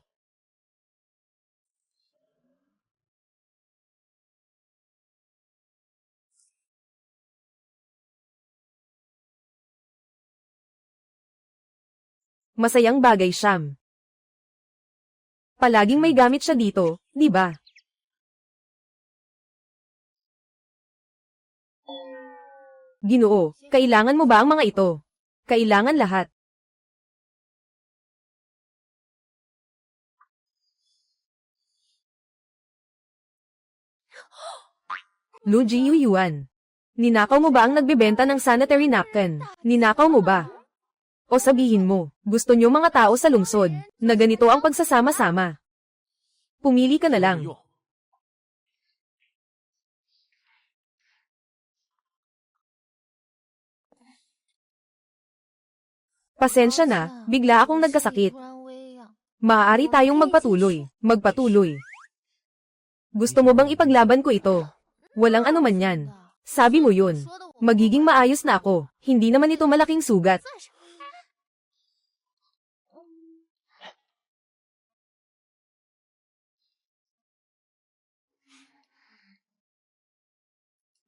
Masayang bagay, Sham. Palaging may gamit siya dito, di ba? Ginoo, kailangan mo ba ang mga ito? Kailangan lahat. Lu Jiyuan. Ninakaw mo ba ang nagbebenta ng sanitary napkin? Ninakaw mo ba? O sabihin mo, gusto niyo mga tao sa lungsod, na ganito ang pagsasama-sama. Pumili ka na lang. Pasensya na, bigla akong nagkasakit. Maaari tayong magpatuloy. Magpatuloy. Gusto mo bang ipaglaban ko ito? Walang anuman yan. Sabi mo yun. Magiging maayos na ako. Hindi naman ito malaking sugat.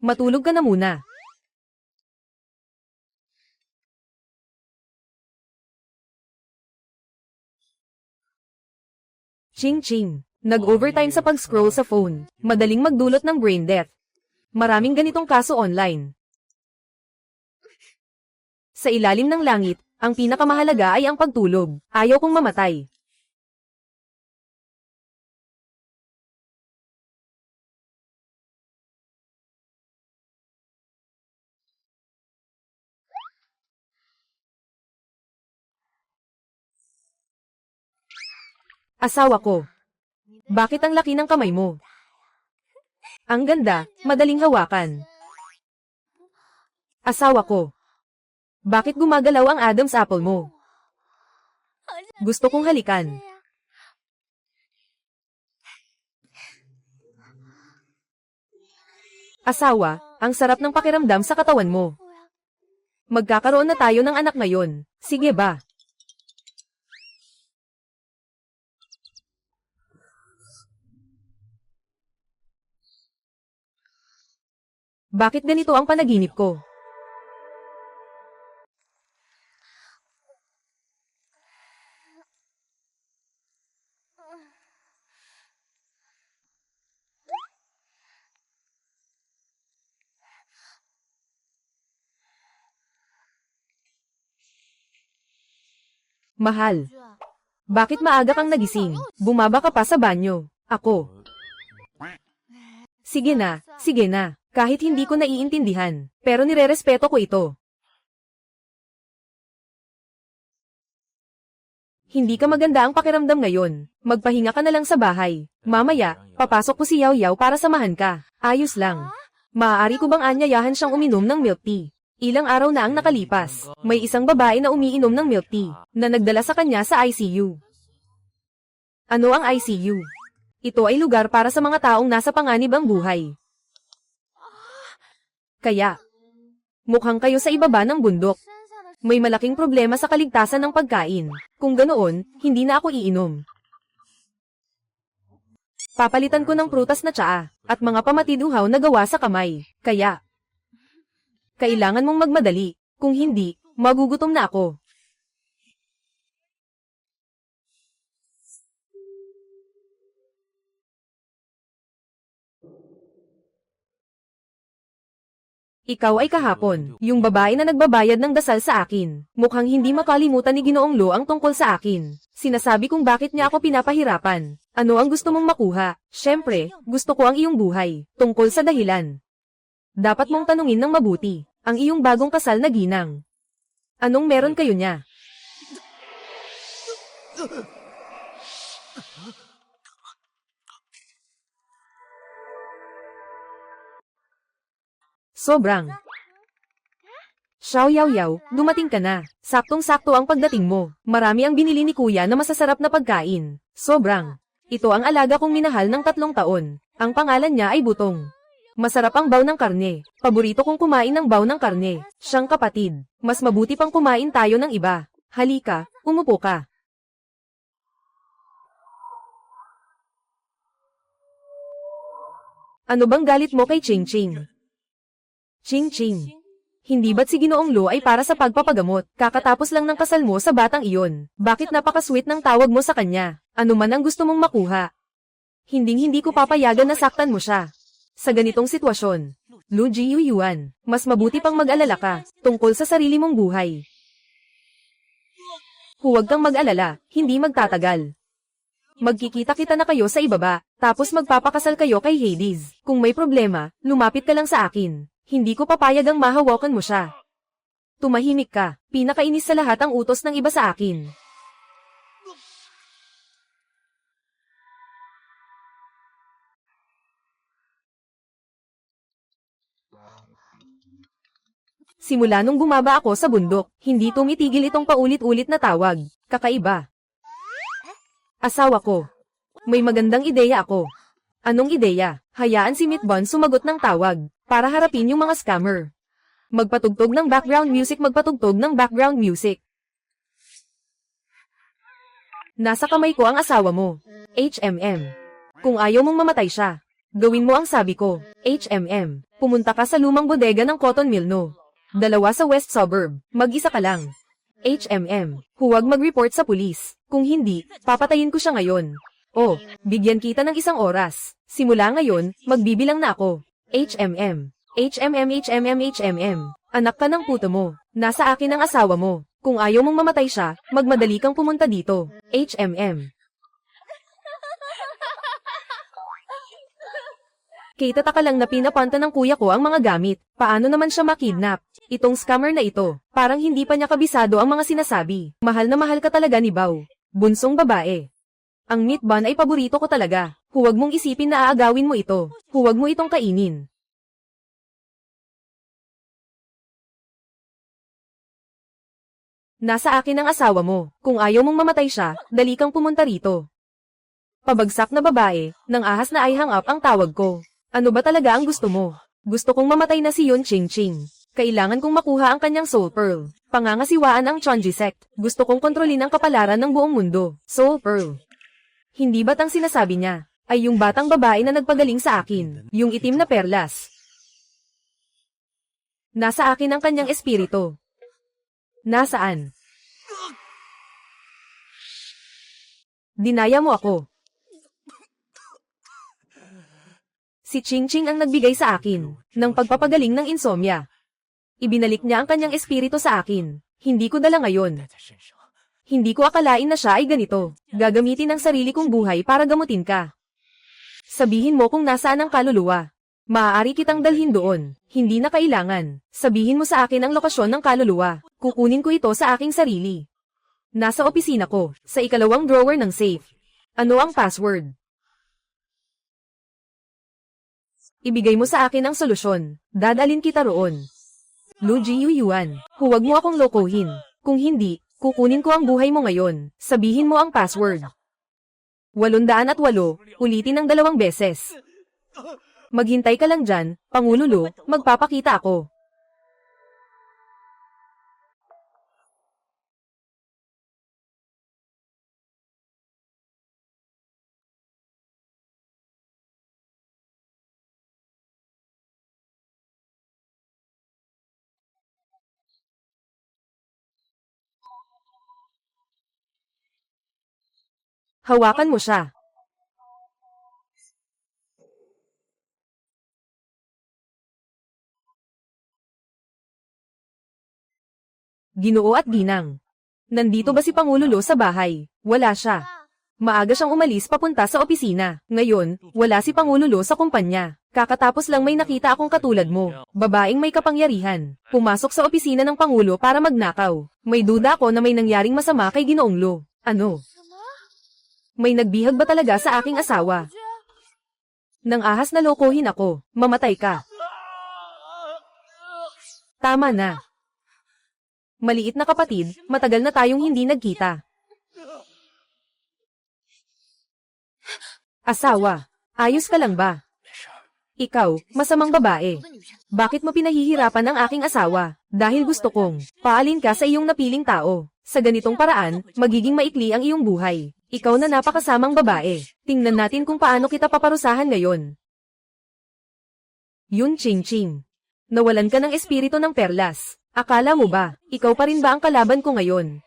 Matulog ka na muna. Ching-ching. Nag-overtime sa pag-scroll sa phone. Madaling magdulot ng brain death. Maraming ganitong kaso online. Sa ilalim ng langit, ang pinakamahalaga ay ang pagtulog. Ayaw kong mamatay. Asawa ko. Bakit ang laki ng kamay mo? Ang ganda, madaling hawakan. Asawa ko. Bakit gumagalaw ang Adam's apple mo? Gusto kong halikan. Asawa, ang sarap ng pakiramdam sa katawan mo. Magkakaroon na tayo ng anak ngayon. Sige ba? Bakit ganito ang panaginip ko? Mahal. Bakit maaga kang nagising? Bumaba ka pa sa banyo. Ako. Sige na, sige na. Kahit hindi ko naiintindihan, pero nirerespeto ko ito. Hindi ka maganda ang pakiramdam ngayon. Magpahinga ka na lang sa bahay. Mamaya, papasok ko si Yaw Yaw para samahan ka. Ayos lang. Maaari ko bang anyayahan siyang uminom ng milk tea? Ilang araw na ang nakalipas. May isang babae na umiinom ng milk tea, na nagdala sa kanya sa ICU. Ano ang ICU? Ito ay lugar para sa mga taong nasa panganib ang buhay. Kaya, mukhang kayo sa ibaba ng bundok. May malaking problema sa kaligtasan ng pagkain. Kung ganoon, hindi na ako iinom. Papalitan ko ng prutas na tsaa, at mga pamatiduhaw na gawa sa kamay. Kaya, kailangan mong magmadali. Kung hindi, magugutom na ako. Ikaw ay kahapon, yung babae na nagbabayad ng dasal sa akin. Mukhang hindi makalimutan ni Ginoong Lo ang tungkol sa akin. Sinasabi kung bakit niya ako pinapahirapan. Ano ang gusto mong makuha? Syempre, gusto ko ang iyong buhay. Tungkol sa dahilan. Dapat mong tanungin ng mabuti, ang iyong bagong kasal na ginang. Anong meron kayo niya? Sobrang. Xiao Yaw Yaw, dumating ka na. Saktong-sakto ang pagdating mo. Marami ang binili ni kuya na masasarap na pagkain. Sobrang. Ito ang alaga kong minahal ng 3 taon. Ang pangalan niya ay Butong. Masarap ang baw ng karne. Paborito kong kumain ng baw ng karne. Siyang kapatid. Mas mabuti pang kumain tayo ng iba. Halika, umupo ka. Ano bang galit mo kay Ching Ching? Ching Ching. Hindi ba't si Ginoong Lo ay para sa pagpapagamot? Kakatapos lang ng kasal mo sa batang iyon. Bakit napaka-sweet ng tawag mo sa kanya? Ano man ang gusto mong makuha? Hinding-hindi ko papayagan na saktan mo siya. Sa ganitong sitwasyon, Lu Jiuyuan, mas mabuti pang mag-alala ka tungkol sa sarili mong buhay. Huwag kang mag-alala, hindi magtatagal. Magkikita-kita na kayo sa ibaba, tapos magpapakasal kayo kay Hades. Kung may problema, lumapit ka lang sa akin. Hindi ko papayag ang mahawakan mo siya. Tumahimik ka, pinakainis sa lahat ang utos ng iba sa akin. Simula nung bumaba ako sa bundok, hindi tumitigil itong paulit-ulit na tawag. Kakaiba. Asawa ko. May magandang ideya ako. Anong ideya? Hayaan si Mitbon sumagot ng tawag, para harapin yung mga scammer. Magpatugtog ng background music, magpatugtog ng background music. Nasa kamay ko ang asawa mo. HMM. Kung ayaw mong mamatay siya, gawin mo ang sabi ko. HMM. Pumunta ka sa lumang bodega ng cotton mill no. 2 sa west suburb. Mag-isa ka lang. HMM. Huwag mag-report sa pulis. Kung hindi, papatayin ko siya ngayon. Oh, bigyan kita ng 1 oras. Simula ngayon, magbibilang na ako. HMM. HMM, HMM, HMM. Anak ka ng puto mo. Nasa akin ang asawa mo. Kung ayaw mong mamatay siya, magmadali kang pumunta dito. HMM. Kitata lang na pinapanta ng kuya ko ang mga gamit. Paano naman siya makidnap? Itong scammer na ito, parang hindi pa niya kabisado ang mga sinasabi. Mahal na mahal ka talaga ni Bao. Bunsong babae. Ang meat bun ay paborito ko talaga. Huwag mong isipin na aagawin mo ito. Huwag mo itong kainin. Nasa akin ang asawa mo. Kung ayaw mong mamatay siya, dali kang pumunta rito. Pabagsak na babae, nang ahas na ay hang up ang tawag ko. Ano ba talaga ang gusto mo? Gusto kong mamatay na si Yun Ching Ching. Kailangan kong makuha ang kanyang soul pearl. Pangangasiwaan ang Chonji sect. Gusto kong kontrolin ang kapalaran ng buong mundo. Soul pearl. Hindi ba't ang sinasabi niya ay yung batang babae na nagpagaling sa akin, yung itim na perlas? Nasa akin ang kanyang espiritu. Nasaan? Dinaya mo ako. Si Ching Ching ang nagbigay sa akin ng pagpapagaling ng insomnia. Ibinalik niya ang kanyang espiritu sa akin. Hindi ko dala ngayon. Hindi ko akalain na siya ay ganito. Gagamitin ang sarili kong buhay para gamutin ka. Sabihin mo kung nasaan ang kaluluwa. Maaari kitang dalhin doon. Hindi na kailangan. Sabihin mo sa akin ang lokasyon ng kaluluwa. Kukunin ko ito sa aking sarili. Nasa opisina ko, sa ikalawang drawer ng safe. Ano ang password? Ibigay mo sa akin ang solusyon. Dadalhin kita roon. Lu Jiuyuan, huwag mo akong lokohin. Kung hindi, kukunin ko ang buhay mo ngayon. Sabihin mo ang password. 808, ulitin ng 2 beses. Maghintay ka lang dyan, Pangulo Lu, magpapakita ako. Hawakan mo siya. Ginoo at ginang. Nandito ba si Pangulo Lu sa bahay? Wala siya. Maaga siyang umalis papunta sa opisina. Ngayon, wala si Pangulo Lu sa kumpanya. Kakatapos lang may nakita akong katulad mo. Babaeng may kapangyarihan. Pumasok sa opisina ng Pangulo para magnakaw. May duda ako na may nangyaring masama kay Ginoong Lu. Ano? May nagbihag ba talaga sa aking asawa? Nang ahas na lokohin ako, mamatay ka. Tama na. Maliit na kapatid, matagal na tayong hindi nagkita. Asawa, ayos ka lang ba? Ikaw, masamang babae. Bakit mo pinahihirapan ang aking asawa? Dahil gusto kong paalin ka sa iyong napiling tao. Sa ganitong paraan, magiging maikli ang iyong buhay. Ikaw na napakasamang babae. Tingnan natin kung paano kita paparusahan ngayon. Yun Ching Ching. Nawalan ka ng espiritu ng perlas. Akala mo ba, ikaw pa rin ba ang kalaban ko ngayon?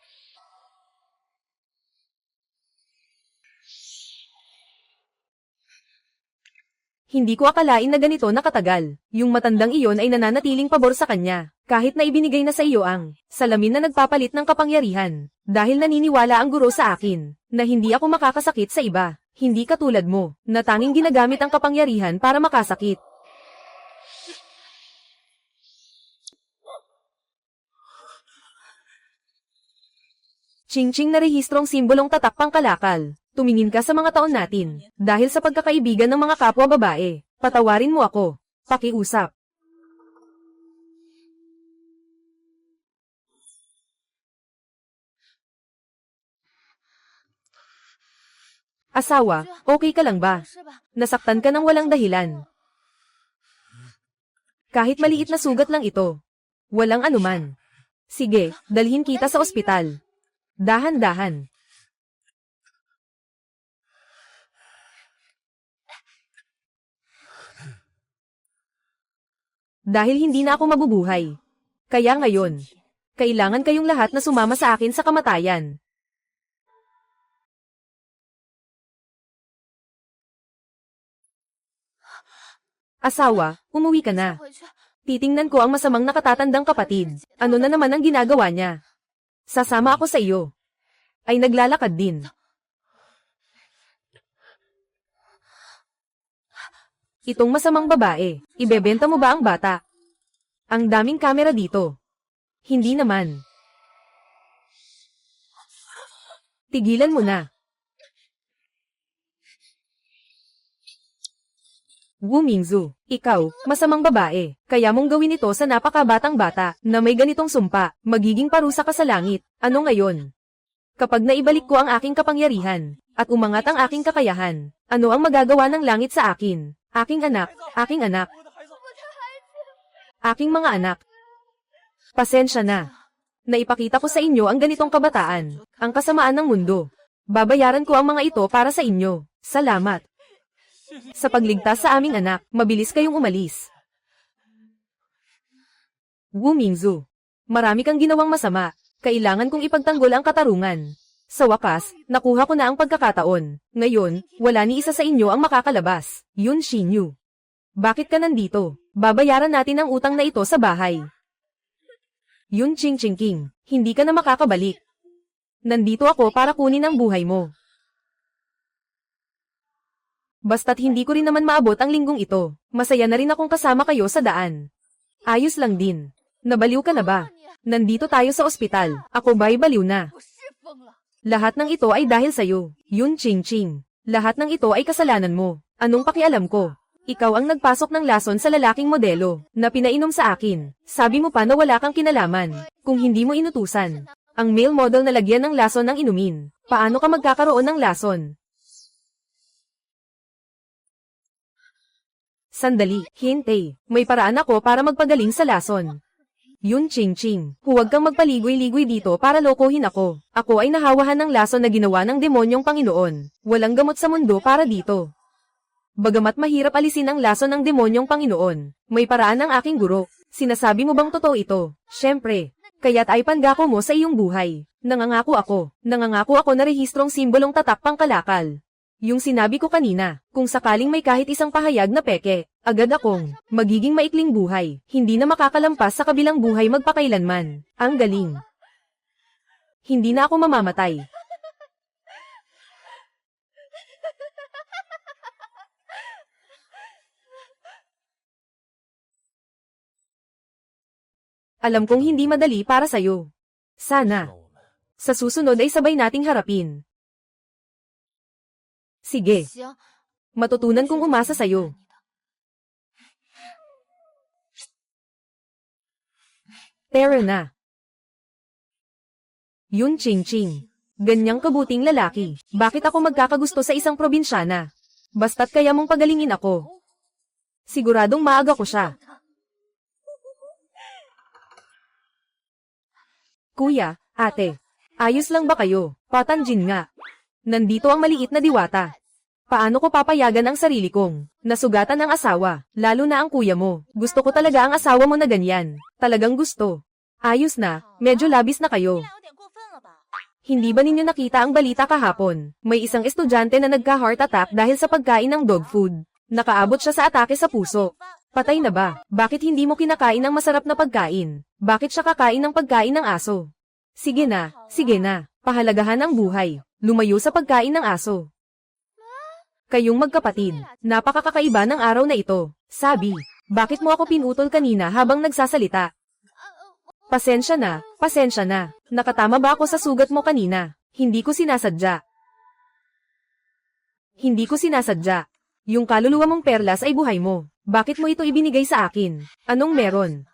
Hindi ko akalain na ganito nakatagal. Yung matandang iyon ay nananatiling pabor sa kanya, kahit na ibinigay na sa iyo ang salamin na nagpapalit ng kapangyarihan. Dahil naniniwala ang guro sa akin, na hindi ako makakasakit sa iba. Hindi katulad mo, na tanging ginagamit ang kapangyarihan para makasakit. Ching-ching na rehistrong simbolong tatak pangkalakal. Tumingin ka sa mga taon natin. Dahil sa pagkakaibigan ng mga kapwa babae, patawarin mo ako. Pakiusap. Asawa, okay ka lang ba? Nasaktan ka ng walang dahilan. Kahit maliit na sugat lang ito. Walang anuman. Sige, dalhin kita sa ospital. Dahan-dahan. Dahil hindi na ako mabubuhay. Kaya ngayon, kailangan kayong lahat na sumama sa akin sa kamatayan. Asawa, umuwi ka na. Titingnan ko ang masamang nakatatandang kapatid. Ano na naman ang ginagawa niya? Sasama ako sa iyo. Ay naglalakad din. Itong masamang babae, ibebenta mo ba ang bata? Ang daming kamera dito. Hindi naman. Tigilan mo na. Wu Mingzu, ikaw, masamang babae, kaya mong gawin ito sa napakabatang bata, na may ganitong sumpa, magiging parusa ka sa langit. Ano ngayon? Kapag naibalik ko ang aking kapangyarihan, at umangat ang aking kakayahan, ano ang magagawa ng langit sa akin? Aking anak, aking anak. Aking mga anak. Pasensya na. Naipakita ko sa inyo ang ganitong kabataan, ang kasamaan ng mundo. Babayaran ko ang mga ito para sa inyo. Salamat. Sa pagligtas sa aming anak, mabilis kayong umalis. Wu Mingzu, marami kang ginawang masama. Kailangan kong ipagtanggol ang katarungan. Sa wakas, nakuha ko na ang pagkakataon. Ngayon, wala ni isa sa inyo ang makakalabas. Yun Xinyu. Bakit ka nandito? Babayaran natin ang utang na ito sa bahay. Yun Ching Ching King, hindi ka na makakabalik. Nandito ako para kunin ang buhay mo. Basta't hindi ko rin naman maabot ang linggong ito. Masaya na rin akong kasama kayo sa daan. Ayos lang din. Nabaliw ka na ba? Nandito tayo sa ospital. Ako ba'y baliw na? Lahat ng ito ay dahil sa'yo. Yun Ching Ching. Lahat ng ito ay kasalanan mo. Anong pakialam ko? Ikaw ang nagpasok ng lason sa lalaking modelo na pinainom sa akin. Sabi mo pa na wala kang kinalaman kung hindi mo inutusan ang male model na lagyan ng lason ng inumin. Paano ka magkakaroon ng lason? Sandali, hintay. May paraan ako para magpagaling sa lason. Yun Ching Ching. Huwag kang magpaligoy-ligoy dito para lokohin ako. Ako ay nahawahan ng lason na ginawa ng demonyong Panginoon. Walang gamot sa mundo para dito. Bagamat mahirap alisin ang lason ng demonyong Panginoon, may paraan ng aking guro. Sinasabi mo bang totoo ito? Siyempre. Kaya't ay pangako mo sa iyong buhay. Nangangako ako na rehistrong simbolong tatak pangkalakal. Yung sinabi ko kanina, kung sakaling may kahit isang pahayag na peke, agad akong magiging maikling buhay, hindi na makakalampas sa kabilang buhay magpakailanman. Ang galing. Hindi na ako mamamatay. Alam kong hindi madali para sa'yo. Sana. Sa susunod ay sabay nating harapin. Sige. Matutunan kong umasa sa'yo. Tara na. Yun Ching Ching. Ganyang kabuting lalaki. Bakit ako magkakagusto sa isang probinsyana? Basta't kaya mong pagalingin ako. Siguradong maaga ko siya. Kuya, ate. Ayos lang ba kayo? Patanjin nga. Nandito ang maliit na diwata. Paano ko papayagan ang sarili kong nasugatan ng asawa, lalo na ang kuya mo? Gusto ko talaga ang asawa mo na ganyan. Talagang gusto. Ayos na, medyo labis na kayo. Hindi ba ninyo nakita ang balita kahapon? May isang estudyante na nagka-heart attack dahil sa pagkain ng dog food. Nakaabot siya sa atake sa puso. Patay na ba? Bakit hindi mo kinakain ng masarap na pagkain? Bakit siya kakain ng pagkain ng aso? Sige na, sige na. Pahalagahan ang buhay. Lumayo sa pagkain ng aso. Kayong magkapatid, napakakakaiba ng araw na ito. Sabi, bakit mo ako pinutol kanina habang nagsasalita? Pasensya na. Nakatama ba ako sa sugat mo kanina? Hindi ko sinasadya. Yung kaluluwa mong perlas ay buhay mo. Bakit mo ito ibinigay sa akin? Anong meron?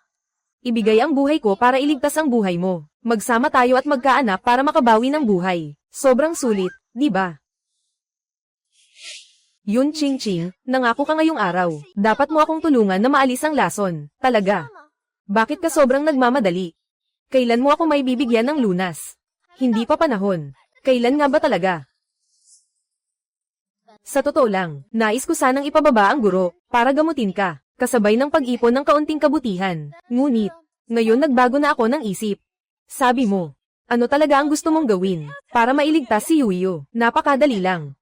Ibigay ang buhay ko para iligtas ang buhay mo. Magsama tayo at magkaanak para makabawi ng buhay. Sobrang sulit, di ba? Yun Ching Ching, nangako ka ngayong araw. Dapat mo akong tulungan na maalis ang lason. Talaga. Bakit ka sobrang nagmamadali? Kailan mo ako may bibigyan ng lunas? Hindi pa panahon. Kailan nga ba talaga? Sa totoo lang, nais ko sanang ipababa ang guro, para gamutin ka, kasabay ng pag-ipon ng kaunting kabutihan. Ngunit, ngayon nagbago na ako ng isip. Sabi mo, ano talaga ang gusto mong gawin, para mailigtas si Yuyo? Napakadali lang.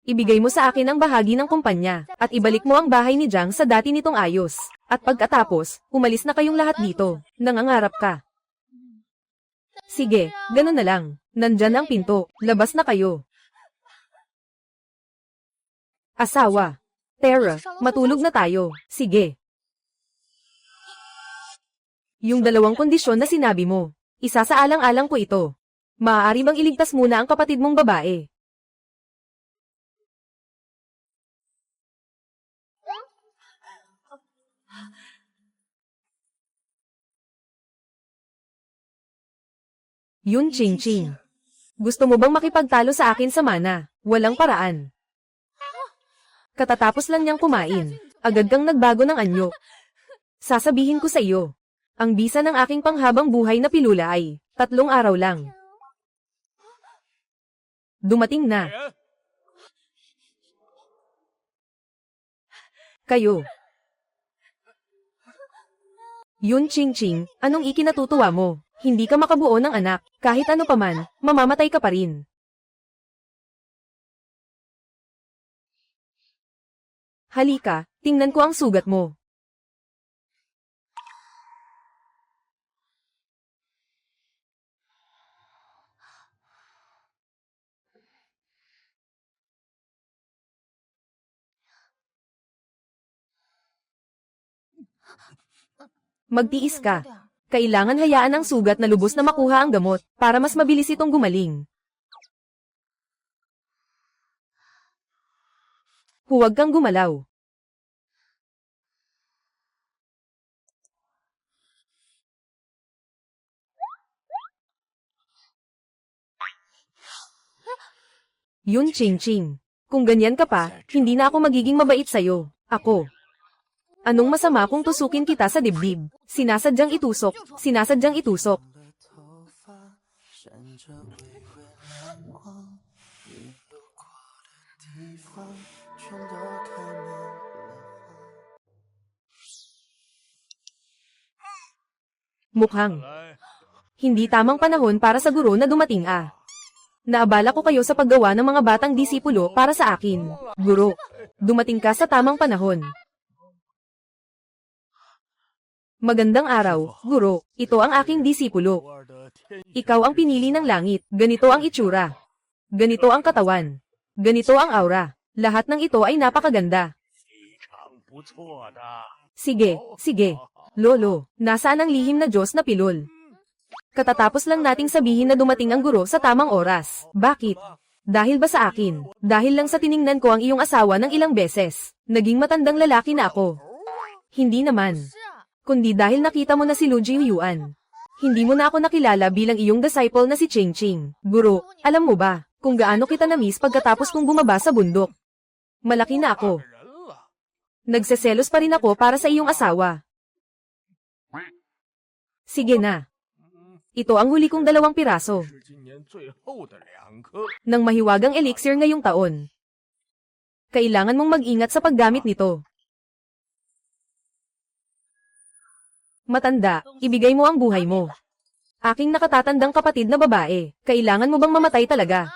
Ibigay mo sa akin ang bahagi ng kumpanya, at ibalik mo ang bahay ni Jiang sa dati nitong ayos. At pagkatapos, umalis na kayong lahat dito. Nangangarap ka. Sige, ganun na lang. Nandyan ang pinto. Labas na kayo. Asawa. Tara, matulog na tayo. Sige. Yung dalawang kondisyon na sinabi mo, isa sa alang-alang ko ito. Maaari bang iligtas muna ang kapatid mong babae? Yun Ching Ching. Gusto mo bang makipagtalo sa akin sa mana? Walang paraan. Katatapos lang niyang kumain, agad kang nagbago ng anyo. Sasabihin ko sa iyo, ang bisa ng aking panghabang buhay na pilula ay 3 araw lang. Dumating na. Kayo. Yun Ching Ching, anong ikinatutuwa mo? Hindi ka makabuo ng anak, kahit ano paman, mamamatay ka pa rin. Halika, tingnan ko ang sugat mo. Magtiis ka. Kailangan hayaan ang sugat na lubos na makuha ang gamot, para mas mabilis itong gumaling. Huwag kang gumalaw. Yun, Ching-Ching. Kung ganyan ka pa, hindi na ako magiging mabait sa'yo. Ako. Anong masama kung tusukin kita sa dibdib? Sinasadyang itusok, sinasadyang itusok. Mukhang hindi tamang panahon para sa guro na dumating ah. Naabala ko kayo sa paggawa ng mga batang disipulo para sa akin. Guro, dumating ka sa tamang panahon. Magandang araw, guro. Ito ang aking disipulo. Ikaw ang pinili ng langit. Ganito ang itsura. Ganito ang katawan. Ganito ang aura. Lahat ng ito ay napakaganda. Sige, sige. Lolo, nasaan ang lihim na Diyos na pilol? Katatapos lang nating sabihin na dumating ang guro sa tamang oras. Bakit? Dahil ba sa akin? Dahil lang sa tiningnan ko ang iyong asawa ng ilang beses. Naging matandang lalaki na ako. Hindi naman. Kundi dahil nakita mo na si Lu Jiuyuan. Hindi mo na ako nakilala bilang iyong disciple na si Ching-Ching. Guro, alam mo ba, kung gaano kita na-miss pagkatapos kong bumaba sa bundok? Malaki na ako. Nagseselos pa rin ako para sa iyong asawa. Sige na. Ito ang huli kong 2 piraso. Ng mahiwagang elixir ngayong taon. Kailangan mong mag-ingat sa paggamit nito. Matanda, ibigay mo ang buhay mo. Aking nakatatandang kapatid na babae, kailangan mo bang mamatay talaga?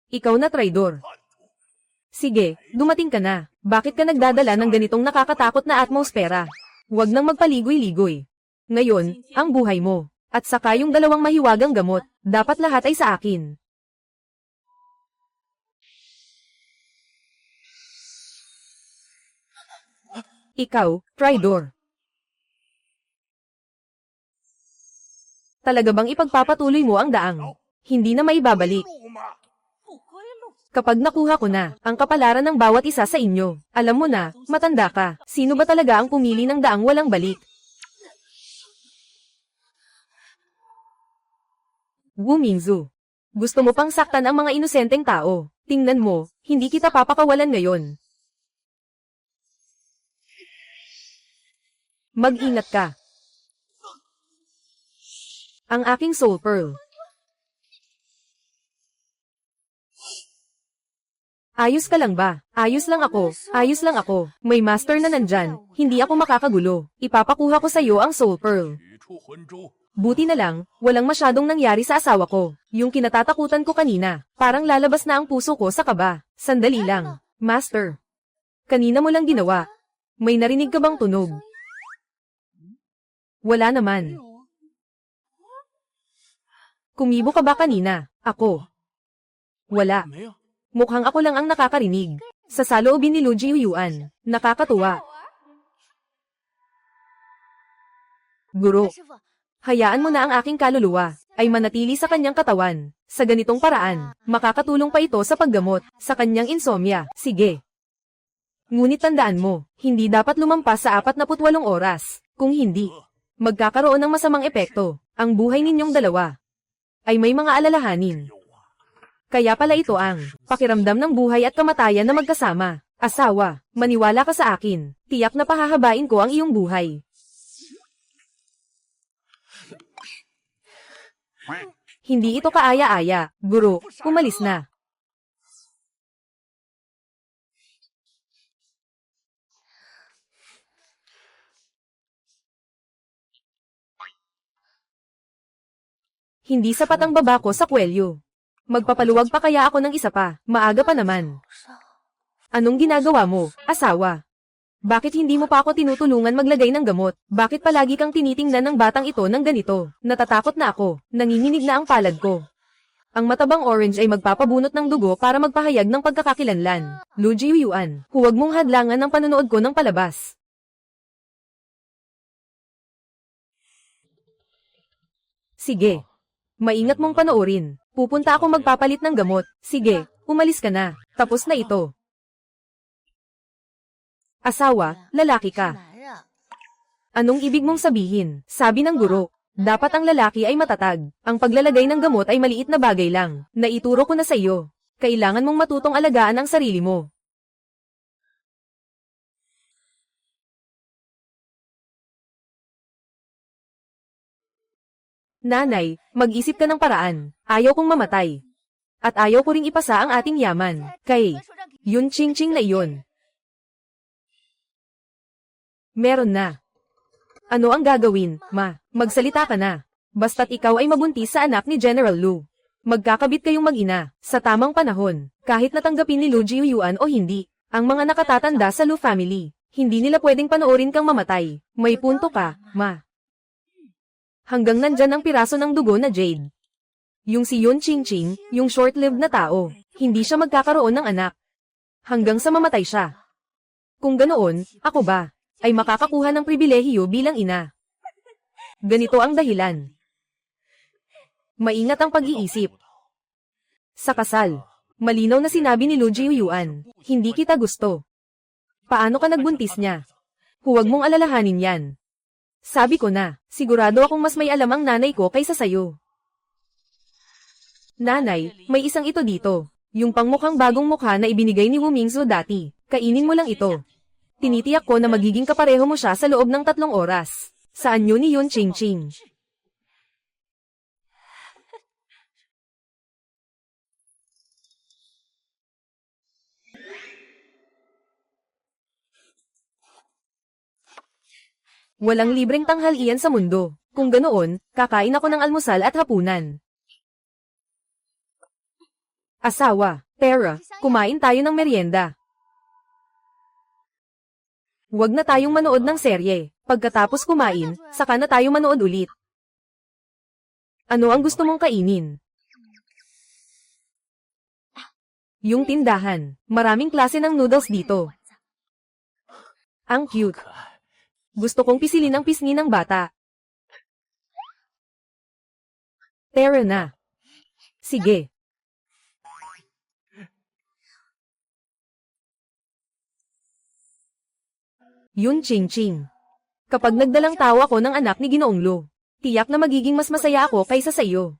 Ikaw na traidor. Sige, dumating ka na. Bakit ka nagdadala ng ganitong nakakatakot na atmosfera? Huwag nang magpaligoy-ligoy. Ngayon, ang buhay mo, at saka yung 2 mahiwagang gamot, dapat lahat ay sa akin. Ikaw, traidor. Talaga bang ipagpapatuloy mo ang daang? Hindi na maibabalik. Kapag nakuha ko na ang kapalaran ng bawat isa sa inyo, alam mo na, matanda ka. Sino ba talaga ang pumili ng daang walang balik? Wu Mingzu. Gusto mo pang saktan ang mga inosenteng tao. Tingnan mo, hindi kita papakawalan ngayon. Mag-ingat ka. Ang aking soul pearl. Ayos ka lang ba? Ayos lang ako. Ayos lang ako. May master na nandyan. Hindi ako makakagulo. Ipapakuha ko sa iyo ang soul pearl. Buti na lang, walang masyadong nangyari sa asawa ko. Yung kinatatakutan ko kanina, parang lalabas na ang puso ko sa kaba. Sandali lang. Master. Kanina mo lang ginawa. May narinig ka bang tunog? Wala naman. Kumibo ka ba kanina? Ako. Wala. Mukhang ako lang ang nakakarinig. Sa saloobin ni Lu Jiuyuan. Nakakatuwa. Guro. Hayaan mo na ang aking kaluluwa ay manatili sa kanyang katawan. Sa ganitong paraan, makakatulong pa ito sa paggamot sa kanyang insomnia. Sige. Ngunit tandaan mo, hindi dapat lumampas sa 48 oras. Kung hindi, magkakaroon ng masamang epekto. Ang buhay ninyong 2 ay may mga alalahanin. Kaya pala ito ang pakiramdam ng buhay at kamatayan na magkasama. Asawa, maniwala ka sa akin. Tiyak na pahahabain ko ang iyong buhay. Hindi ito kaaya-aya. Guro, umalis na. Hindi sapat ang baba ko sa kwelyo. Magpapaluwag pa kaya ako ng isa pa. Maaga pa naman. Anong ginagawa mo, asawa? Bakit hindi mo pa ako tinutulungan maglagay ng gamot? Bakit palagi kang tinitingnan ng batang ito ng ganito? Natatakot na ako. Nanginginig na ang palad ko. Ang matabang orange ay magpapabunot ng dugo para magpahayag ng pagkakakilanlan. Lu Jiuyuan, huwag mong hadlangan ng panonood ko ng palabas. Sige. Maingat mong panoorin. Pupunta akong magpapalit ng gamot. Sige, umalis ka na. Tapos na ito. Asawa, lalaki ka. Anong ibig mong sabihin? Sabi ng guro. Dapat ang lalaki ay matatag. Ang paglalagay ng gamot ay maliit na bagay lang. Naituro ko na sa iyo. Kailangan mong matutong alagaan ang sarili mo. Nanay, mag-isip ka ng paraan. Ayaw kong mamatay. At ayaw ko ring ipasa ang ating yaman. Kay Yun Ching-ching na iyon. Meron na. Ano ang gagawin, ma? Magsalita ka na. Basta't ikaw ay mabuntis sa anak ni General Lu. Magkakabit kayong mag-ina, sa tamang panahon, kahit natanggapin ni Lu Jiuyuan o hindi. Ang mga nakatatanda sa Lu family, hindi nila pwedeng panoorin kang mamatay. May punto ka, ma. Hanggang nandyan ang piraso ng dugo na Jade. Yung si Yun Ching-ching, yung short-lived na tao, hindi siya magkakaroon ng anak. Hanggang sa mamatay siya. Kung ganoon, ako ba? Ay makakakuha ng pribilehiyo bilang ina. Ganito ang dahilan. Maingat ang pag-iisip. Sa kasal, malinaw na sinabi ni Lu Jiuyuan, hindi kita gusto. Paano ka nagbuntis niya? Huwag mong alalahanin yan. Sabi ko na, sigurado akong mas may alam ang nanay ko kaysa sayo. Nanay, may isang ito dito. Yung pangmukhang bagong mukha na ibinigay ni Wu Mingzu dati. Kainin mo lang ito. Tinitiyak ko na magiging kapareho mo siya sa loob ng 3 oras. Saan yun ni Yun Ching-ching? Walang libreng tanghalian sa mundo. Kung ganoon, kakain ako ng almusal at hapunan. Asawa, Tara, kumain tayo ng merienda. Huwag na tayong manood ng serye. Pagkatapos kumain, saka na tayo manood ulit. Ano ang gusto mong kainin? Yung tindahan. Maraming klase ng noodles dito. Ang cute. Gusto kong pisilin ang pisngi ng bata. Tara na. Sige. Yun Ching-ching. Kapag nagdalang tawa ko ng anak ni Ginoong Lu, tiyak na magiging mas masaya ako kaysa sa iyo.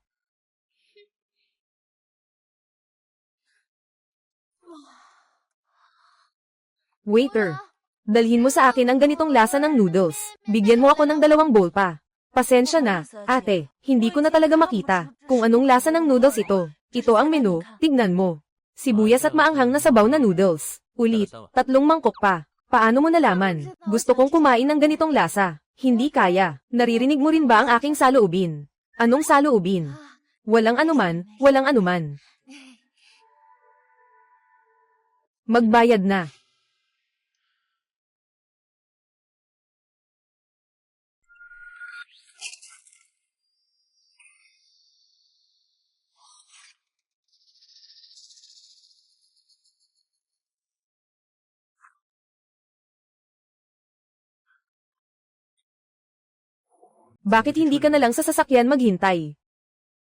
Waiter, dalhin mo sa akin ang ganitong lasa ng noodles. Bigyan mo ako ng 2 bowl pa. Pasensya na, ate, hindi ko na talaga makita kung anong lasa ng noodles ito. Ito ang menu, tignan mo. Sibuyas at maanghang na sabaw na noodles. Ulit, 3 mangkok pa. Paano mo nalaman? Gusto kong kumain ng ganitong lasa. Hindi kaya. Naririnig mo rin ba ang aking saloobin? Anong saloobin? Walang anuman, walang anuman. Magbayad na. Bakit hindi ka na lang sa sasakyan maghintay?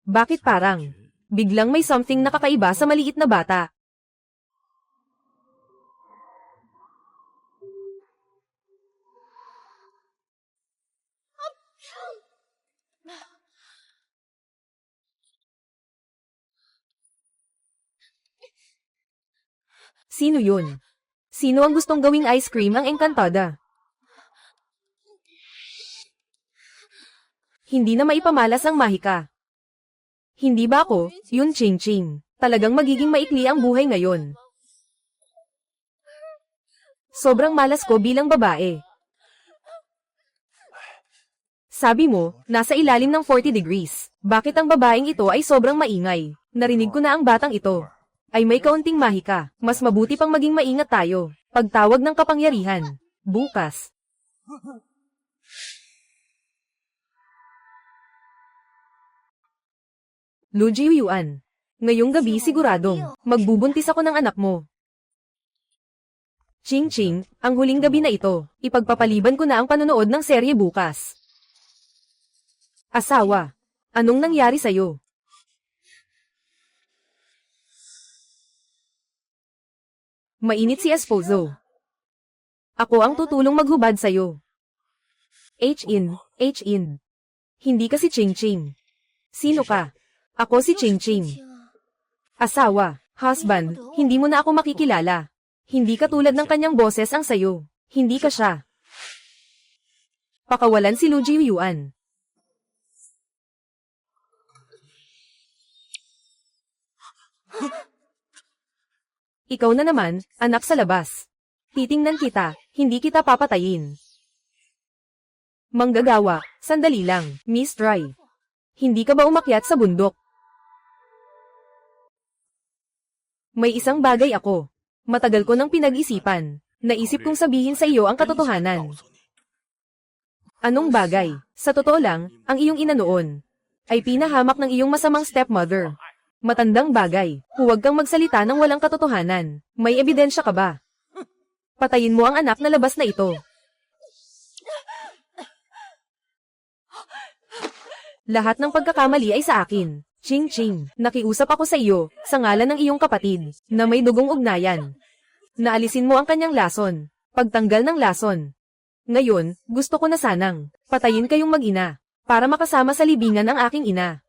Bakit parang biglang may something na kakaiba sa maliit na bata? Sino yun? Sino ang gustong gawing ice cream ang Encantada? Hindi na maipamalas ang mahika. Hindi ba ako, Yun Ching-ching? Talagang magiging maikli ang buhay ngayon. Sobrang malas ko bilang babae. Sabi mo, nasa ilalim ng 40 degrees. Bakit ang babaeng ito ay sobrang maingay? Narinig ko na ang batang ito ay may kaunting mahika. Mas mabuti pang maging maingat tayo. Pagtawag ng kapangyarihan. Bukas. Lu Jiuyuan, Ngayong gabi siguradong magbubuntis ako ng anak mo. Ching Ching, ang huling gabi na ito, ipagpapaliban ko na ang panonood ng serye bukas. Asawa, anong nangyari sa'yo? Mainit si esposo. Ako ang tutulong maghubad sa'yo. H-in. Hindi ka si Ching Ching. Sino ka? Ako si Ching Ching. Asawa, husband, hindi mo na ako makikilala. Hindi ka tulad ng kanyang boses ang sayo. Hindi ka siya. Pakawalan si Lu Jiuyuan. Ikaw na naman, anak sa labas. Titingnan kita, hindi kita papatayin. Manggagawa, sandali lang, Miss Dry. Hindi ka ba umakyat sa bundok? May isang bagay ako. Matagal ko nang pinag-isipan. Naisip kong sabihin sa iyo ang katotohanan. Anong bagay? Sa totoo lang, ang iyong ina noon ay pinahamak ng iyong masamang stepmother. Matandang bagay, huwag kang magsalita ng walang katotohanan. May ebidensya ka ba? Patayin mo ang anak na labas na ito. Lahat ng pagkakamali ay sa akin. Ching Ching, nakiusap ako sa iyo, sa ngalan ng iyong kapatid, na may dugong ugnayan. Naalisin mo ang kanyang lason. Pagtanggal ng lason. Ngayon, gusto ko na sanang patayin kayong mag-ina, para makasama sa libingan ang aking ina.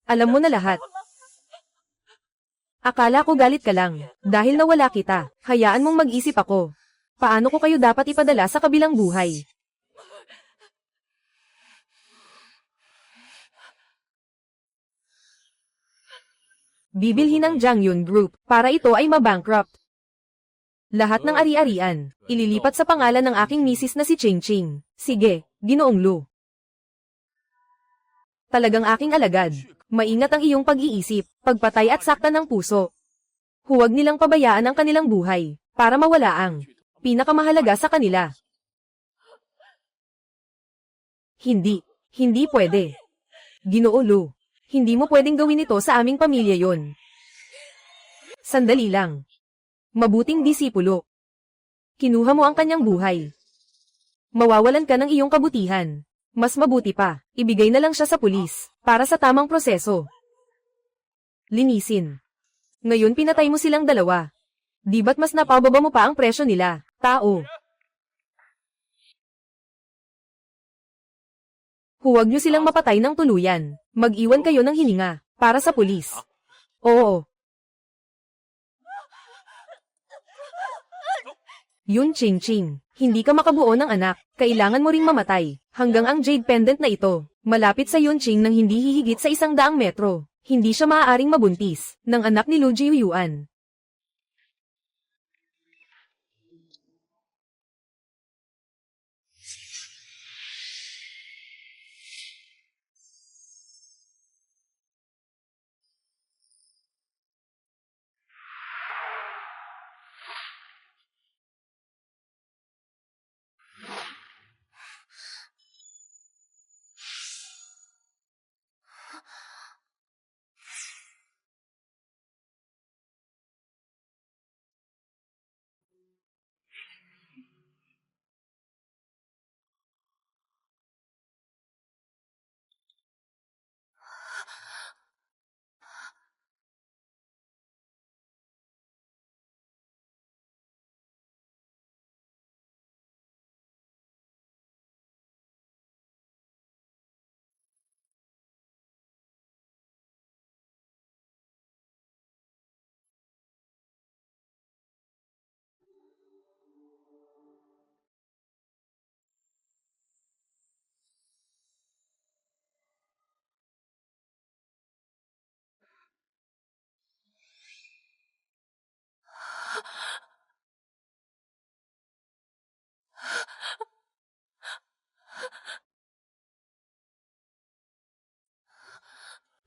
Alam mo na lahat. Akala ko galit ka lang, dahil nawala kita. Hayaan mong mag-isip ako. Paano ko kayo dapat ipadala sa kabilang buhay? Bibilhin ng Jangyun Group, para ito ay mabankrupt. Lahat ng ari-arian, ililipat sa pangalan ng aking misis na si Ching Ching. Sige, Ginoong Lu. Talagang aking alagad. Maingat ang iyong pag-iisip, pagpatay at sakta ng puso. Huwag nilang pabayaan ang kanilang buhay, para mawala ang pinakamahalaga sa kanila. Hindi pwede. Ginoo Lu, hindi mo pwedeng gawin ito sa aming pamilya yon. Sandali lang. Mabuting disipulo. Kinuha mo ang kanyang buhay. Mawawalan ka ng iyong kabutihan. Mas mabuti pa, ibigay na lang siya sa pulis, para sa tamang proseso. Linisin. Ngayon pinatay mo silang dalawa. Di ba't mas napababa mo pa ang presyo nila, tao? Huwag niyo silang mapatay ng tuluyan. Mag-iwan kayo ng hininga, para sa pulis. Oo. Yun Ching Ching, hindi ka makabuo ng anak, kailangan mo ring mamatay, hanggang ang jade pendant na ito, malapit sa Yun Ching nang hindi hihigit sa 100 metro. Hindi siya maaaring mabuntis, ng anak ni Lu Jiuyuan.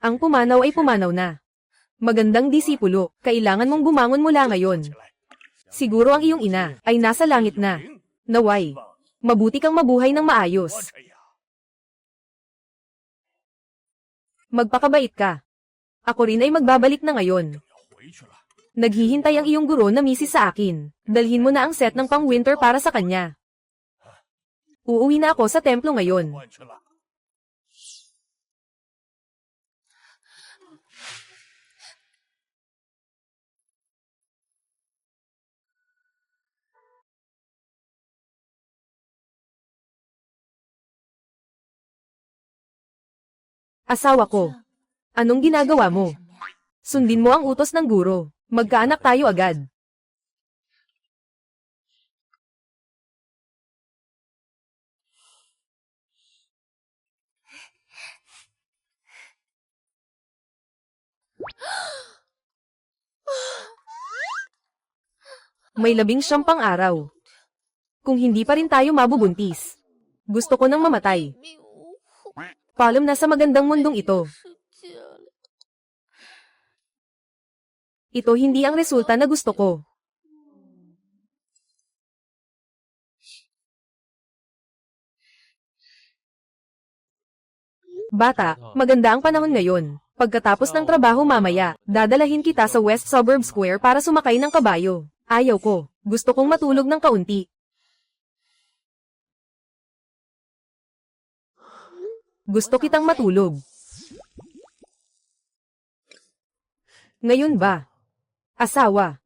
Ang pumanaw ay pumanaw na. Magandang disipulo, kailangan mong bumangon mula ngayon. Siguro ang iyong ina ay nasa langit na. Naway, mabuti kang mabuhay ng maayos. Magpakabait ka. Ako rin ay magbabalik na ngayon. Naghihintay ang iyong guro na misis sa akin. Dalhin mo na ang set ng pang-winter para sa kanya. Uuwi na ako sa templo ngayon. Asawa ko. Anong ginagawa mo? Sundin mo ang utos ng guro. Magkaanak tayo agad. May 19 pang araw. Kung hindi pa rin tayo mabubuntis. Gusto ko nang mamatay. Paalam na sa magandang mundong ito. Ito hindi ang resulta na gusto ko. Bata, maganda ang panahon ngayon. Pagkatapos ng trabaho mamaya, dadalahin kita sa West Suburb Square para sumakay ng kabayo. Ayaw ko. Gusto kong matulog ng kaunti. Gusto kitang matulog. Ngayon ba? Asawa.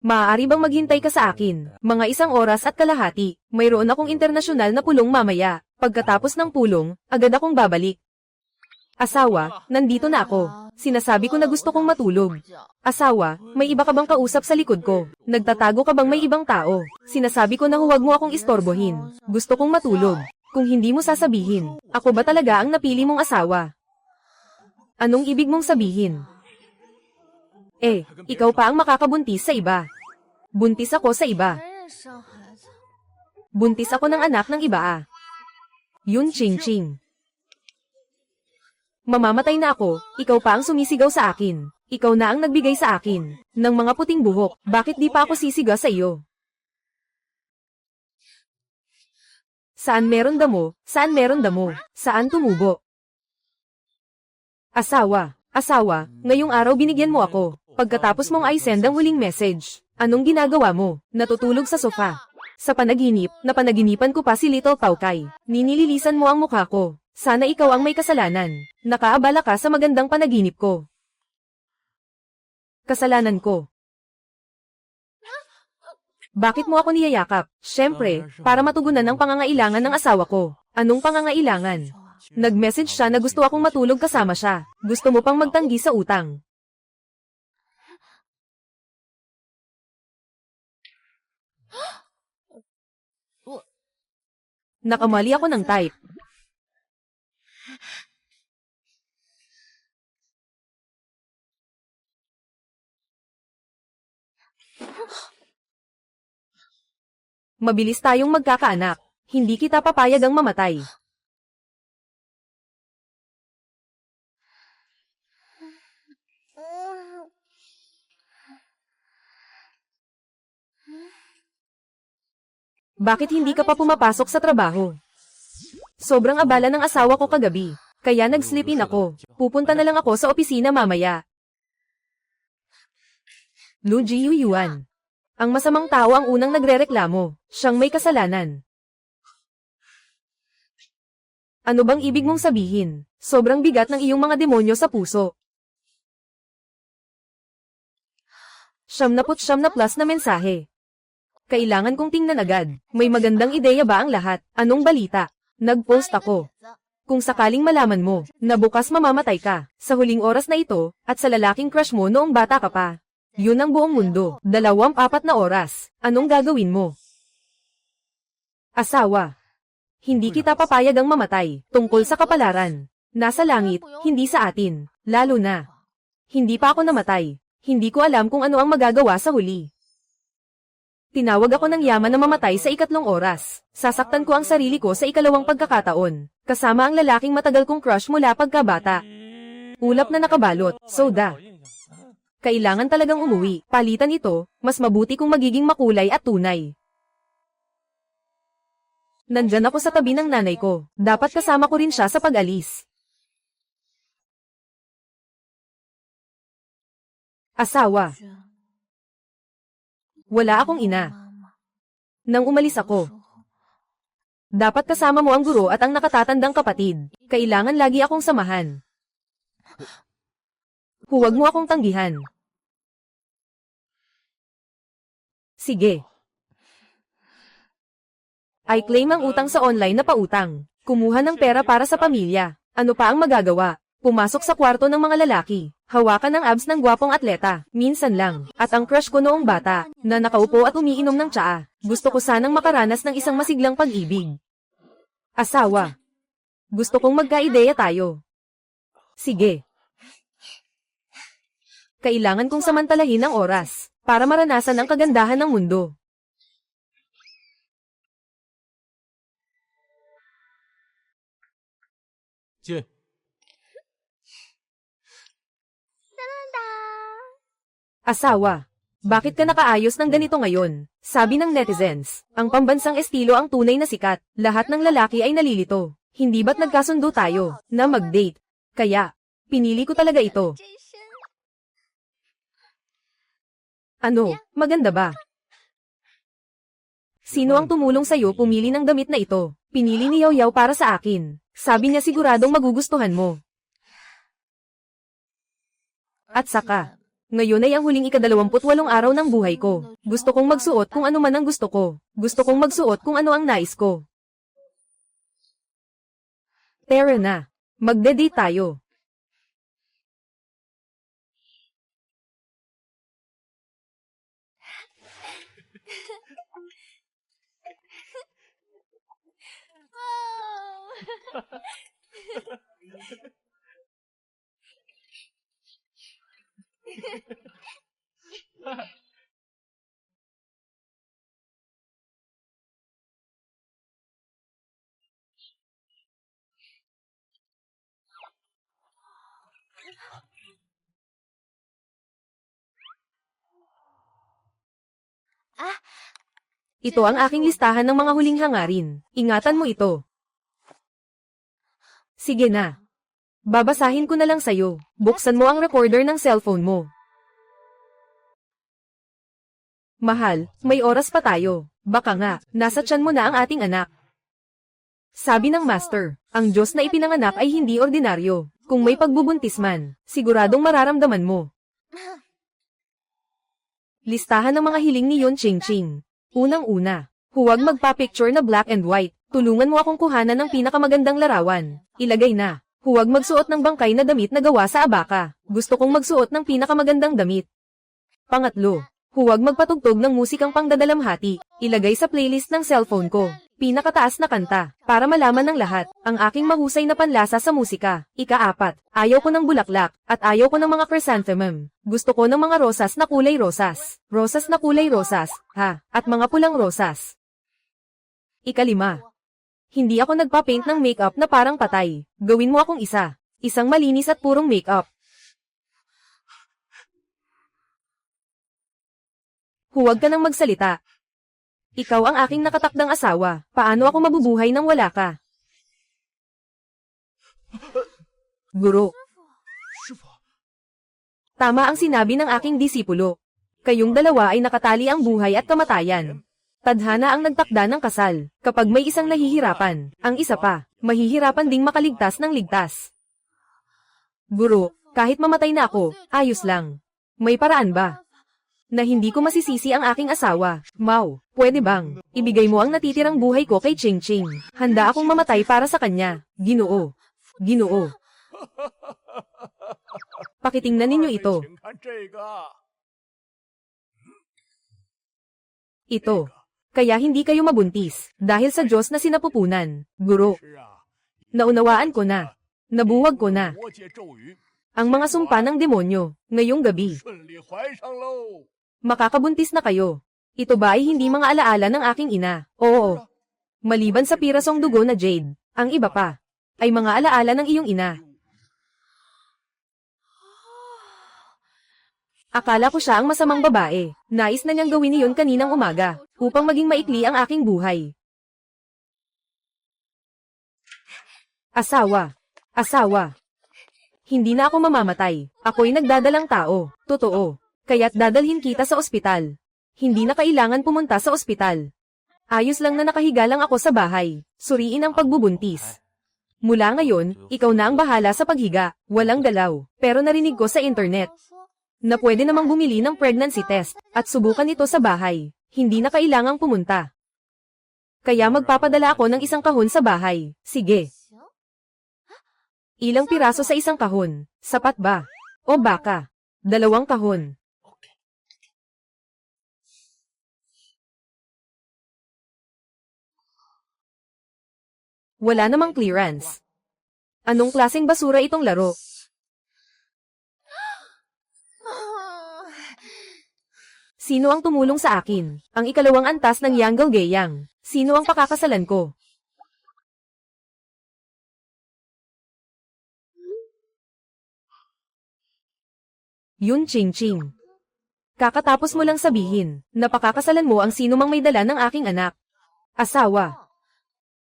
Maaari bang maghintay ka sa akin? Mga 1 oras at kalahati. Mayroon akong internasyonal na pulong mamaya. Pagkatapos ng pulong, agad akong babalik. Asawa, nandito na ako. Sinasabi ko na gusto kong matulog. Asawa, may iba ka bang kausap sa likod ko? Nagtatago ka bang may ibang tao? Sinasabi ko na huwag mo akong istorbohin. Gusto kong matulog. Kung hindi mo sasabihin, ako ba talaga ang napili mong asawa? Anong ibig mong sabihin? Ikaw pa ang makakabuntis sa iba. Buntis ako sa iba. Buntis ako ng anak ng iba. Yun ching-ching. Mamamatay na ako, ikaw pa ang sumisigaw sa akin. Ikaw na ang nagbigay sa akin ng mga puting buhok. Bakit di pa ako sisigaw sa iyo? Saan meron damo? Saan meron damo? Saan tumubo? Asawa, ngayong araw binigyan mo ako. Pagkatapos mong i-send ang huling message. Anong ginagawa mo? Natutulog sa sofa. Sa panaginip, napanaginipan ko pa si Little Paukay. Ninililisan mo ang mukha ko. Sana ikaw ang may kasalanan. Nakaabala ka sa magandang panaginip ko. Kasalanan ko. Bakit mo ako niyayakap? Siyempre, para matugunan ang pangangailangan ng asawa ko. Anong pangangailangan? Nag-message siya na gusto akong matulog kasama siya. Gusto mo pang magtanggi sa utang. Nakamali ako ng type. Mabilis tayong magkakaanak. Hindi kita papayag ang mamatay. Bakit hindi ka pa pumapasok sa trabaho? Sobrang abala ng asawa ko kagabi. Kaya nag-sleep in ako. Pupunta na lang ako sa opisina mamaya. Lu Jiyuan. Ang masamang tao ang unang nagrereklamo. Siyang may kasalanan. Ano bang ibig mong sabihin? Sobrang bigat ng iyong mga demonyo sa puso. 79 na plus na mensahe. Kailangan kong tingnan agad. May magandang ideya ba ang lahat? Anong balita? Nag-post ako. Kung sakaling malaman mo, na bukas mamamatay ka, sa huling oras na ito, at sa lalaking crush mo noong bata ka pa. Yun ang buong mundo. 24 na oras. Anong gagawin mo? Asawa. Hindi kita papayag ang mamatay, tungkol sa kapalaran. Nasa langit, hindi sa atin. Lalo na. Hindi pa ako namatay. Hindi ko alam kung ano ang magagawa sa huli. Tinawag ako ng yaman na mamatay sa 2 oras. Sasaktan ko ang sarili ko sa 2 pagkakataon. Kasama ang lalaking matagal kong crush mula pagkabata. Ulap na nakabalot, soda. Kailangan talagang umuwi. Palitan ito, mas mabuti kung magiging makulay at tunay. Nandyan ako sa tabi ng nanay ko. Dapat kasama ko rin siya sa pag-alis. Asawa. Wala akong ina. Nang umalis ako, dapat kasama mo ang guro at ang nakatatandang kapatid. Kailangan lagi akong samahan. Huwag mo akong tanggihan. Sige. I claim ang utang sa online na pautang. Kumuha ng pera para sa pamilya. Ano pa ang magagawa? Pumasok sa kwarto ng mga lalaki. Hawakan ang abs ng gwapong atleta. Minsan lang. At ang crush ko noong bata, na nakaupo at umiinom ng tsaa. Gusto ko sanang makaranas ng isang masiglang pag-ibig. Asawa. Gusto kong magkaideya tayo. Sige. Kailangan kong samantalahin ang oras, para maranasan ang kagandahan ng mundo. Asawa, bakit ka nakaayos ng ganito ngayon? Sabi ng netizens, ang pambansang estilo ang tunay na sikat. Lahat ng lalaki ay nalilito. Hindi ba't nagkasundo tayo na mag-date? Kaya, pinili ko talaga ito. Ano, maganda ba? Sino ang tumulong sa'yo pumili ng damit na ito? Pinili ni Yaw Yaw para sa akin. Sabi niya siguradong magugustuhan mo. At saka, ngayon ay ang huling ika-28 araw ng buhay ko. Gusto kong magsuot kung ano man ang gusto ko. Gusto kong magsuot kung ano ang nais ko. Tara na. Magde-date tayo. Ito ang aking listahan ng mga huling hangarin. Ingatan mo ito. Sige na. Babasahin ko na lang sa'yo. Buksan mo ang recorder ng cellphone mo. Mahal, may oras pa tayo. Baka nga, nasa tiyan mo na ang ating anak. Sabi ng master, ang Diyos na ipinanganak ay hindi ordinaryo. Kung may pagbubuntis man, siguradong mararamdaman mo. Listahan ng mga hiling ni Yun Ching Ching. Unang-una, huwag magpa-picture na black and white. Tulungan mo akong kuhanan ng pinakamagandang larawan. Ilagay na. Huwag magsuot ng bangkay na damit na gawa sa abaka. Gusto kong magsuot ng pinakamagandang damit. Pangatlo, huwag magpatugtog ng musikang pangdadalamhati. Ilagay sa playlist ng cellphone ko. Pinakataas na kanta, para malaman ng lahat, ang aking mahusay na panlasa sa musika. Ika-4, ayaw ko ng bulaklak, at ayaw ko ng mga chrysanthemum. Gusto ko ng mga rosas na kulay rosas. Rosas na kulay rosas, ha, at mga pulang rosas. Ika-5, hindi ako nagpa-paint ng makeup na parang patay. Gawin mo akong isa. Isang malinis at purong makeup. Huwag ka nang magsalita. Ikaw ang aking nakatakdang asawa. Paano ako mabubuhay nang wala ka? Guro. Tama ang sinabi ng aking disipulo. Kayong dalawa ay nakatali ang buhay at kamatayan. Tadhana ang nagtakda ng kasal. Kapag may isang nahihirapan, ang isa pa, mahihirapan ding makaligtas ng ligtas. Guro, kahit mamatay na ako, ayos lang. May paraan ba? Na hindi ko masisisi ang aking asawa. Mau, pwede bang ibigay mo ang natitirang buhay ko kay Ching Ching? Handa akong mamatay para sa kanya. Ginoo. Ginoo. Pakitingnan ninyo ito. Ito. Kaya hindi kayo mabuntis, dahil sa Diyos na sinapupunan. Guro. Naunawaan ko na. Nabuwag ko na. Ang mga sumpa ng demonyo, ngayong gabi. Makakabuntis na kayo. Ito ba ay hindi mga alaala ng aking ina? Oo. Maliban sa pirasong dugo na Jade, ang iba pa, ay mga alaala ng iyong ina. Akala ko siya ang masamang babae. Nais na niyang gawin iyon kaninang umaga, upang maging maikli ang aking buhay. Asawa. Asawa. Hindi na ako mamamatay. Ako'y nagdadalang tao. Totoo. Kaya't dadalhin kita sa ospital. Hindi na kailangan pumunta sa ospital. Ayos lang na nakahiga lang ako sa bahay. Suriin ang pagbubuntis. Mula ngayon, ikaw na ang bahala sa paghiga. Walang galaw. Pero narinig ko sa internet na pwede namang bumili ng pregnancy test at subukan ito sa bahay. Hindi na kailangang pumunta. Kaya magpapadala ako ng isang kahon sa bahay. Sige. Ilang piraso sa isang kahon? Sapat ba? O baka? 2 kahon. Wala namang clearance. Anong klaseng basura itong laro? Sino ang tumulong sa akin? Ang ikalawang antas ng Yanggol Geyang. Sino ang pakakasalan ko? Yun Ching Ching. Kakatapos mo lang sabihin, na pakakasalan mo ang sino mang may dala ng aking anak. Asawa.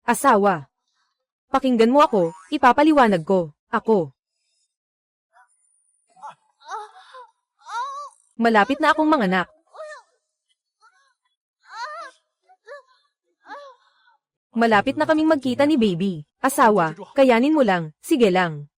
Asawa. Pakinggan mo ako, ipapaliwanag ko. Ako. Malapit na akong manganak. Malapit na kaming magkita ni baby. Asawa, kayanin mo lang, sige lang.